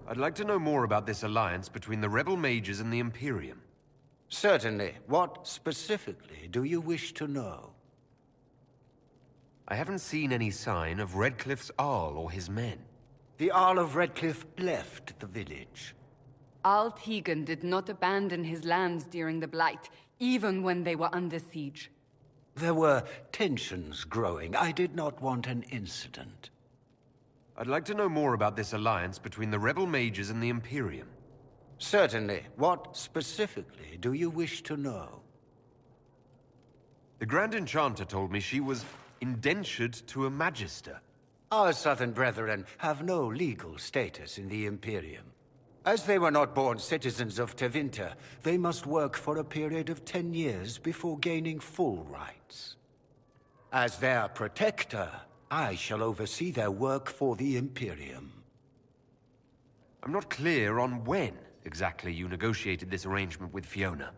D: I'd like to know more about this alliance between the rebel mages and the Imperium.
W: Certainly. What specifically do you wish to know?
D: I haven't seen any sign of Redcliffe's Arl or his men.
W: The Arl of Redcliffe left the village.
G: Al Tegan did not abandon his lands during the Blight, even when they were under siege.
W: There were tensions growing. I did not want an incident.
D: I'd like to know more about this alliance between the rebel mages and the Imperium.
W: Certainly. What specifically do you wish to know?
D: The Grand Enchanter told me she was indentured to a Magister.
W: Our Southern brethren have no legal status in the Imperium. As they were not born citizens of Tevinter, they must work for a period of 10 years before gaining full rights. As their protector, I shall oversee their work for the Imperium.
D: I'm not clear on when exactly you negotiated this arrangement with Fiona.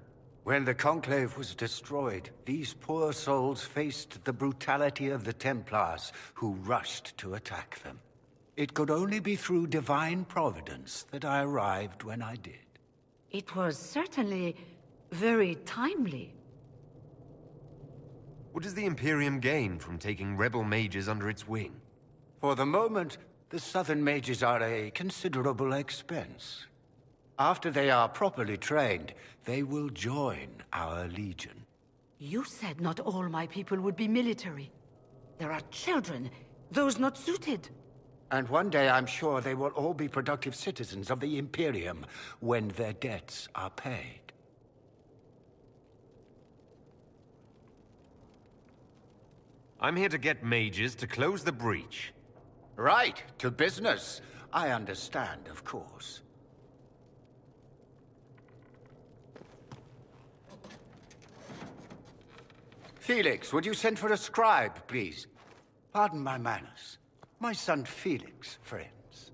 W: When the Conclave was destroyed, these poor souls faced the brutality of the Templars, who rushed to attack them. It could only be through divine providence that I arrived when I did.
A: It was certainly very timely.
D: What does the Imperium gain from taking rebel mages under its wing?
W: For the moment, the Southern Mages are a considerable expense. After they are properly trained, they will join our Legion.
A: You said not all my people would be military. There are children, those not suited.
W: And one day I'm sure they will all be productive citizens of the Imperium when their debts are paid.
D: I'm here to get mages to close the breach.
W: Right, to business. I understand, of course. Felix, would you send for a scribe, please? Pardon my manners. My son Felix, friends.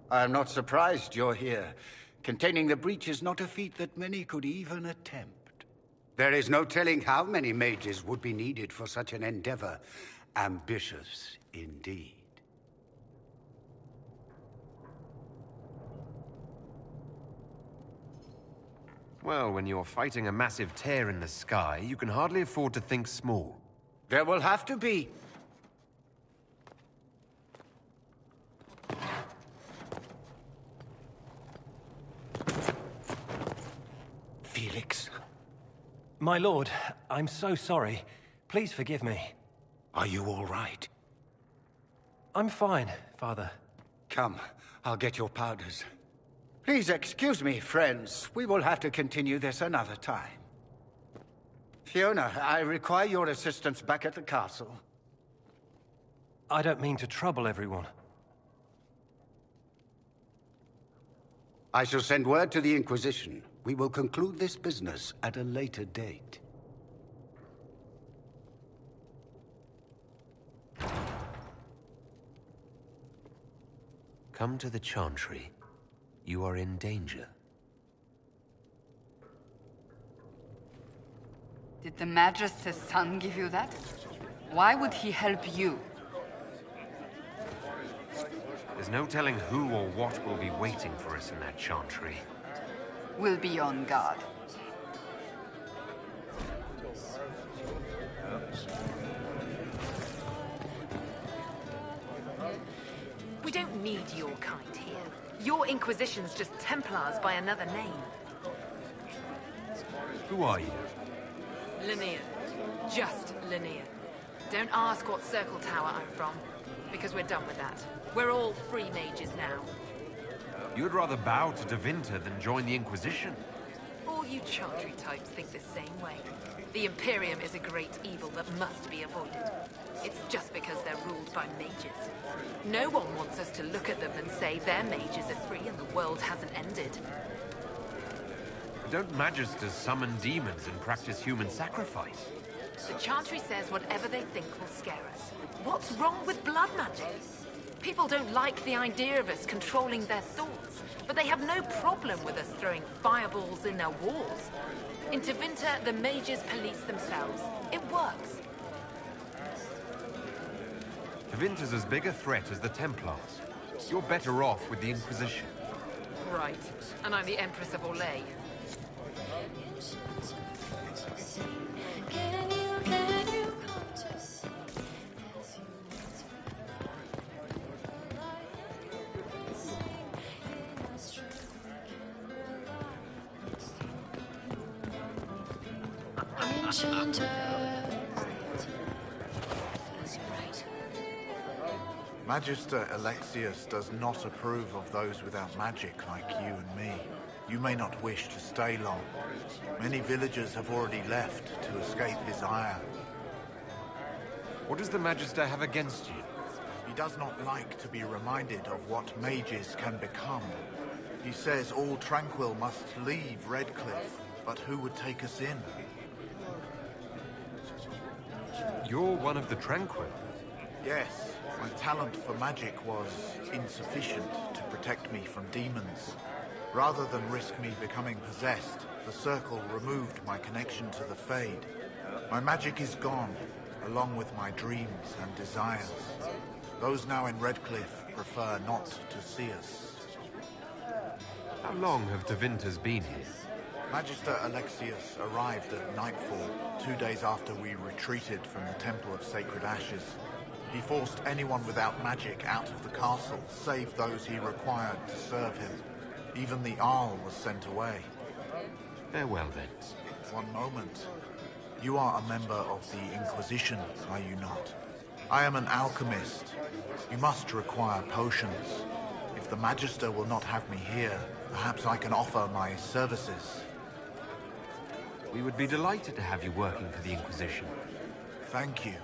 W: I am not surprised you're here. Containing the breach is not a feat that many could even attempt. There is no telling how many mages would be needed for such an endeavor. Ambitious, indeed.
D: Well, when you're fighting a massive tear in the sky, you can hardly afford to think small.
W: There will have to be... Felix?
B: My lord, I'm so sorry. Please forgive me.
W: Are you all right?
B: I'm fine, Father.
W: Come, I'll get your powders. Please excuse me, friends. We will have to continue this another time. Fiona, I require your assistance back at the castle.
B: I don't mean to trouble everyone.
W: I shall send word to the Inquisition. We will conclude this business at a later date.
D: Come to the Chantry. You are in danger.
G: Did the Magister's son give you that? Why would he help you?
D: There's no telling who or what will be waiting for us in that Chantry.
G: We'll be on guard.
N: We don't need your kind here. Your Inquisition's just Templars by another name.
D: Who are you?
N: Linnea. Just Linnea. Don't ask what Circle Tower I'm from, because we're done with that. We're all free mages now.
D: You'd rather bow to Tevinter than join the Inquisition?
N: All you Chantry types think the same way. The Imperium is a great evil that must be avoided. It's just because they're ruled by mages. No one wants us to look at them and say their mages are free and the world hasn't ended.
D: Don't Magisters summon demons and practice human sacrifice?
N: The Chantry says whatever they think will scare us. What's wrong with blood magic? People don't like the idea of us controlling their thoughts, but they have no problem with us throwing fireballs in their walls. In Tevinter, the mages police themselves. It works.
D: Tevinter's as big a threat as the Templars. You're better off with the Inquisition.
N: Right. And I'm the Empress of Orlais.
O: Magister Alexius does not approve of those without magic like you and me. You may not wish to stay long. Many villagers have already left to escape his ire.
D: What does the Magister have against you?
O: He does not like to be reminded of what mages can become. He says all Tranquil must leave Redcliffe, but who would take us in?
D: You're one of the Tranquil?
O: Yes. My talent for magic was insufficient to protect me from demons. Rather than risk me becoming possessed, the Circle removed my connection to the Fade. My magic is gone, along with my dreams and desires. Those now in Redcliffe prefer not to see us.
D: How long have Tevinters been here?
O: Magister Alexius arrived at nightfall, 2 days after we retreated from the Temple of Sacred Ashes. He forced anyone without magic out of the castle, save those he required to serve him. Even the Arl was sent away.
D: Farewell, then.
O: One moment. You are a member of the Inquisition, are you not? I am an alchemist. You must require potions. If the Magister will not have me here, perhaps I can offer my services.
D: We would be delighted to have you working for the Inquisition.
O: Thank you.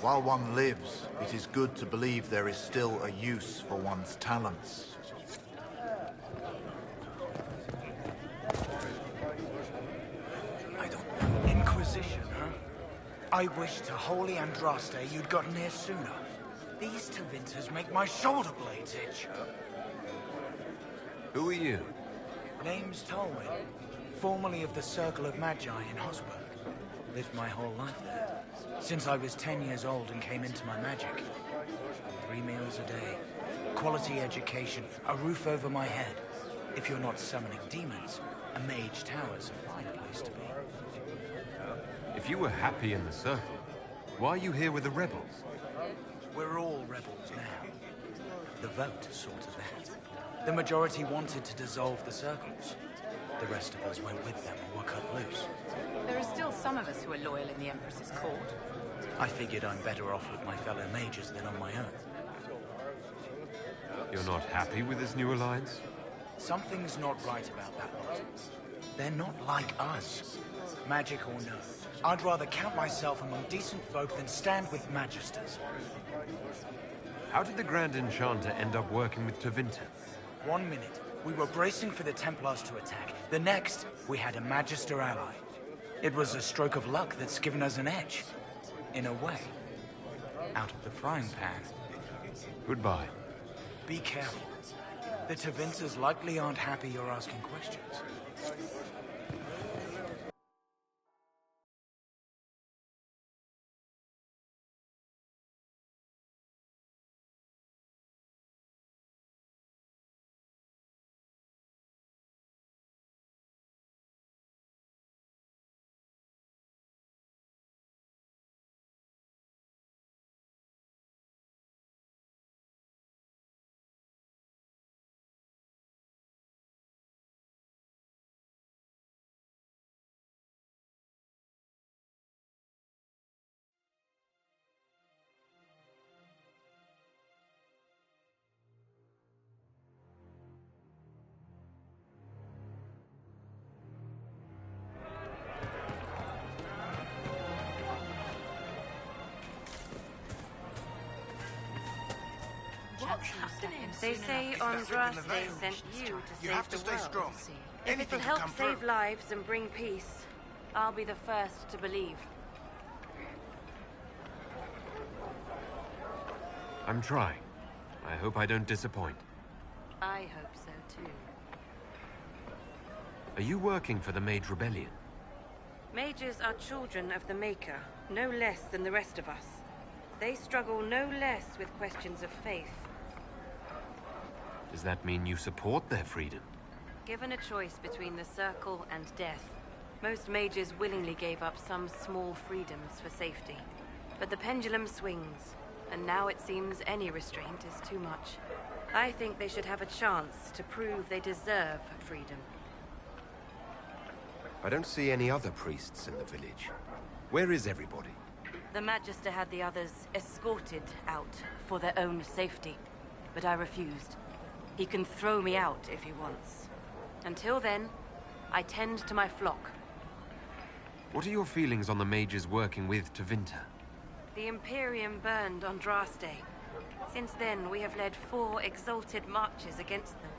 O: While one lives, it is good to believe there is still a use for one's talents.
C: Inquisition, huh? I wish to holy Andraste you'd gotten here sooner. These Tevinters make my shoulder blades itch.
D: Who are you?
C: Name's Tolwyn, formerly of the Circle of Magi in Hosberg. Lived my whole life there, since I was 10 years old and came into my magic. 3 meals a day, quality education, a roof over my head. If you're not summoning demons, a mage tower's a fine place to be.
D: If you were happy in the Circle, why are you here with the rebels?
C: We're all rebels now. The vote sorted that. The majority wanted to dissolve the Circles. The rest of us went with them or were cut loose.
F: There are still some of us who are loyal in the Empress's court.
C: I figured I'm better off with my fellow mages than on my own.
D: You're not happy with this new alliance?
C: Something's not right about that lot. They're not like us. Magic or no, I'd rather count myself among decent folk than stand with Magisters.
D: How did the Grand Enchanter end up working with Tevinter?
C: 1 minute, we were bracing for the Templars to attack. The next, we had a Magister ally. It was a stroke of luck that's given us an edge. In a way. Out of the frying pan.
D: Goodbye.
C: Be careful. The Tevinters likely aren't happy you're asking questions.
U: They say Andraste sent you to save the world.
C: strong.
U: If it'll help save lives and bring peace, I'll be the first to believe.
D: I'm trying. I hope I don't disappoint.
U: I hope so too.
D: Are you working for the Mage Rebellion?
U: Mages are children of the Maker, no less than the rest of us. They struggle no less with questions of faith.
D: Does that mean you support their freedom?
U: Given a choice between the Circle and death, most mages willingly gave up some small freedoms for safety. But the pendulum swings, and now it seems any restraint is too much. I think they should have a chance to prove they deserve freedom.
D: I don't see any other priests in the village. Where is everybody?
U: The Magister had the others escorted out for their own safety, but I refused. He can throw me out if he wants. Until then, I tend to my flock.
D: What are your feelings on the mages working with Tevinter?
U: The Imperium burned Andraste. Since then, we have led 4 exalted marches against them.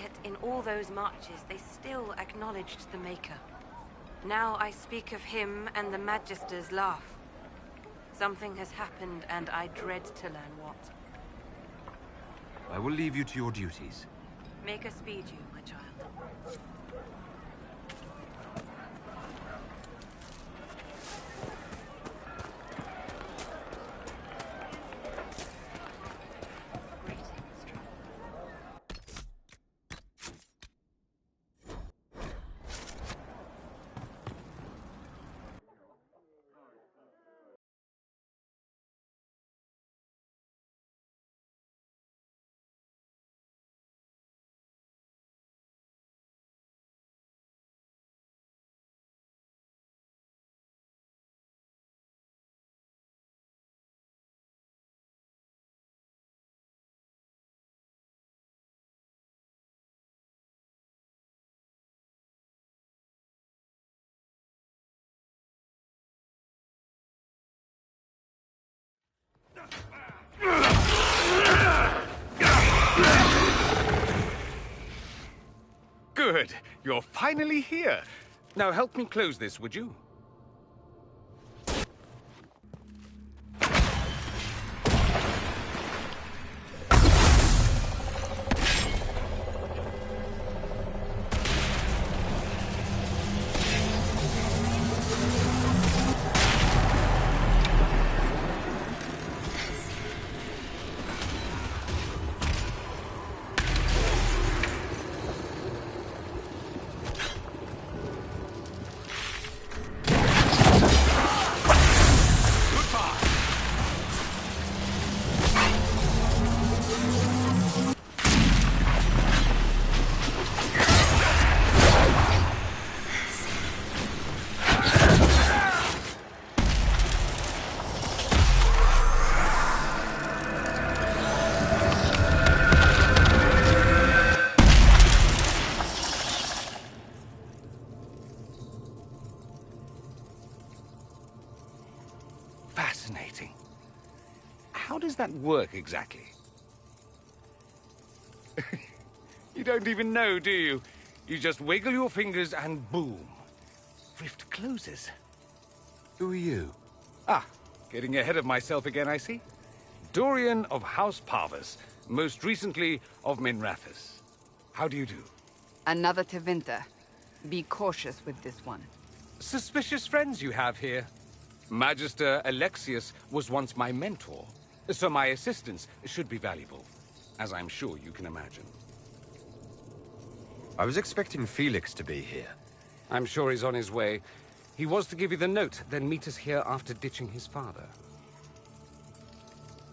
U: Yet in all those marches, they still acknowledged the Maker. Now I speak of him and the Magisters laugh. Something has happened, and I dread to learn what.
D: I will leave you to your duties.
U: Make a speed you, my child.
E: Good. You're finally here. Now help me close this, would you? Fascinating. How does that work exactly? You don't even know, do you? You just wiggle your fingers and boom. Rift closes.
W: Who are you?
E: Ah, getting ahead of myself again, I see. Dorian of House Parvus, most recently of Minrathous. How do you do?
G: Another Tevinter. Be cautious with this one.
E: Suspicious friends you have here. Magister Alexius was once my mentor, so my assistance should be valuable, as I'm sure you can imagine.
D: I was expecting Felix to be here.
E: I'm sure he's on his way. He was to give you the note, then meet us here after ditching his father.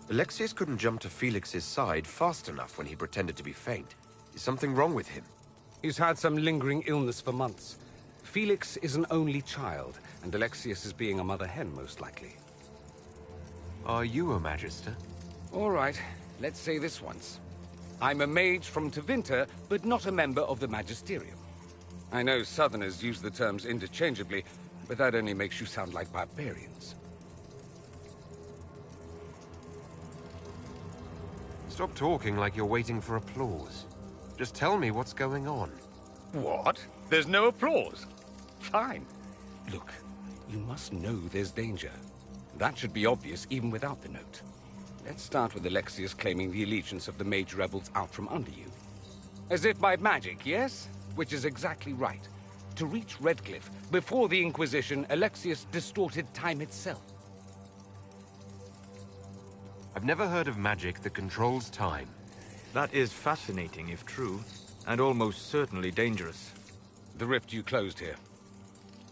D: Alexius couldn't jump to Felix's side fast enough when he pretended to be faint. Is something wrong with him?
E: He's had some lingering illness for months. Felix is an only child, and Alexius is being a mother hen, most likely.
D: Are you a Magister?
E: All right, let's say this once. I'm a mage from Tevinter, but not a member of the Magisterium. I know Southerners use the terms interchangeably, but that only makes you sound like barbarians.
D: Stop talking like you're waiting for applause. Just tell me what's going on.
E: What? There's no applause? Fine. Look, you must know there's danger. That should be obvious even without the note. Let's start with Alexius claiming the allegiance of the mage rebels out from under you. As if by magic, yes? Which is exactly right. To reach Redcliffe, before the Inquisition, Alexius distorted time itself.
D: I've never heard of magic that controls time.
V: That is fascinating if true, and almost certainly dangerous.
E: The rift you closed here.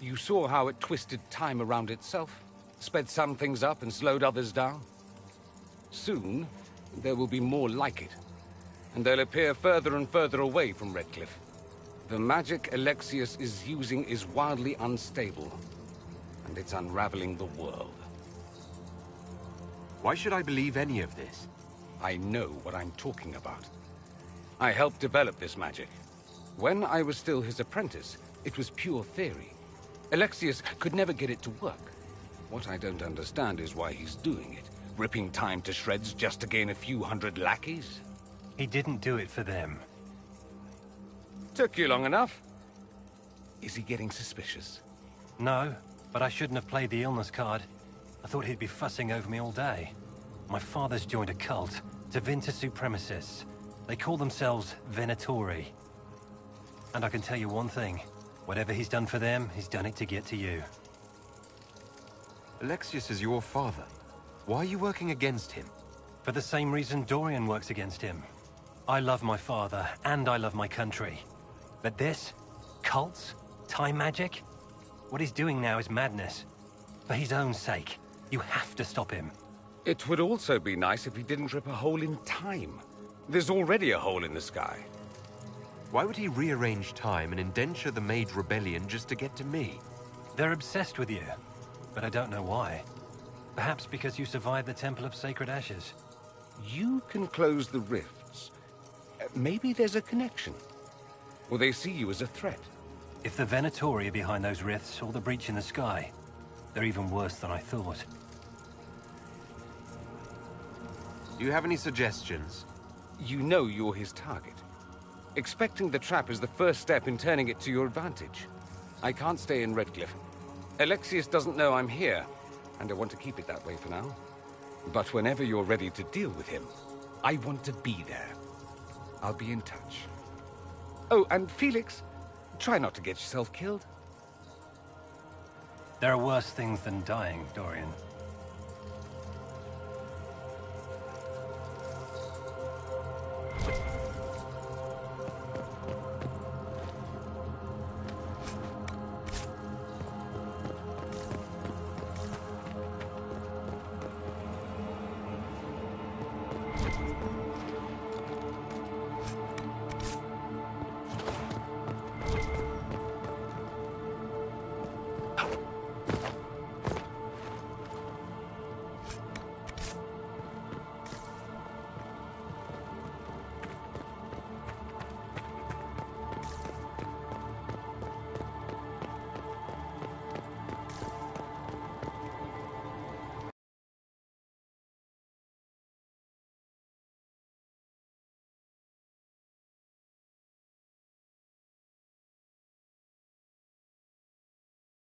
E: You saw how it twisted time around itself, sped some things up and slowed others down. Soon, there will be more like it, and they'll appear further and further away from Redcliffe. The magic Alexius is using is wildly unstable, and it's unraveling the world.
D: Why should I believe any of this?
E: I know what I'm talking about. I helped develop this magic. When I was still his apprentice, it was pure theory. Alexius could never get it to work. What I don't understand is why he's doing it, ripping time to shreds just to gain a few hundred lackeys.
B: He didn't do it for them.
E: Took you long enough. Is he getting suspicious?
B: No, but I shouldn't have played the illness card. I thought he'd be fussing over me all day. My father's joined a cult, Tevinter supremacists. They call themselves Venatori. And I can tell you one thing. Whatever he's done for them, he's done it to get to you.
D: Alexius is your father. Why are you working against him?
B: For the same reason Dorian works against him. I love my father, and I love my country. But this? Cults? Time magic? What he's doing now is madness. For his own sake. You have to stop him.
E: It would also be nice if he didn't rip a hole in time. There's already a hole in the sky.
D: Why would he rearrange time and indenture the Mage Rebellion just to get to me?
B: They're obsessed with you, but I don't know why. Perhaps because you survived the Temple of Sacred Ashes.
E: You can close the rifts. Maybe there's a connection. Or they see you as a threat.
B: If the Venatori are behind those rifts or the breach in the sky, they're even worse than I thought.
D: Do you have any suggestions?
E: You know you're his target. Expecting the trap is the first step in turning it to your advantage. I can't stay in Redcliffe. Alexius doesn't know I'm here, and I want to keep it that way for now. But whenever you're ready to deal with him, I want to be there. I'll be in touch. Oh, and Felix, try not to get yourself killed.
B: There are worse things than dying, Dorian.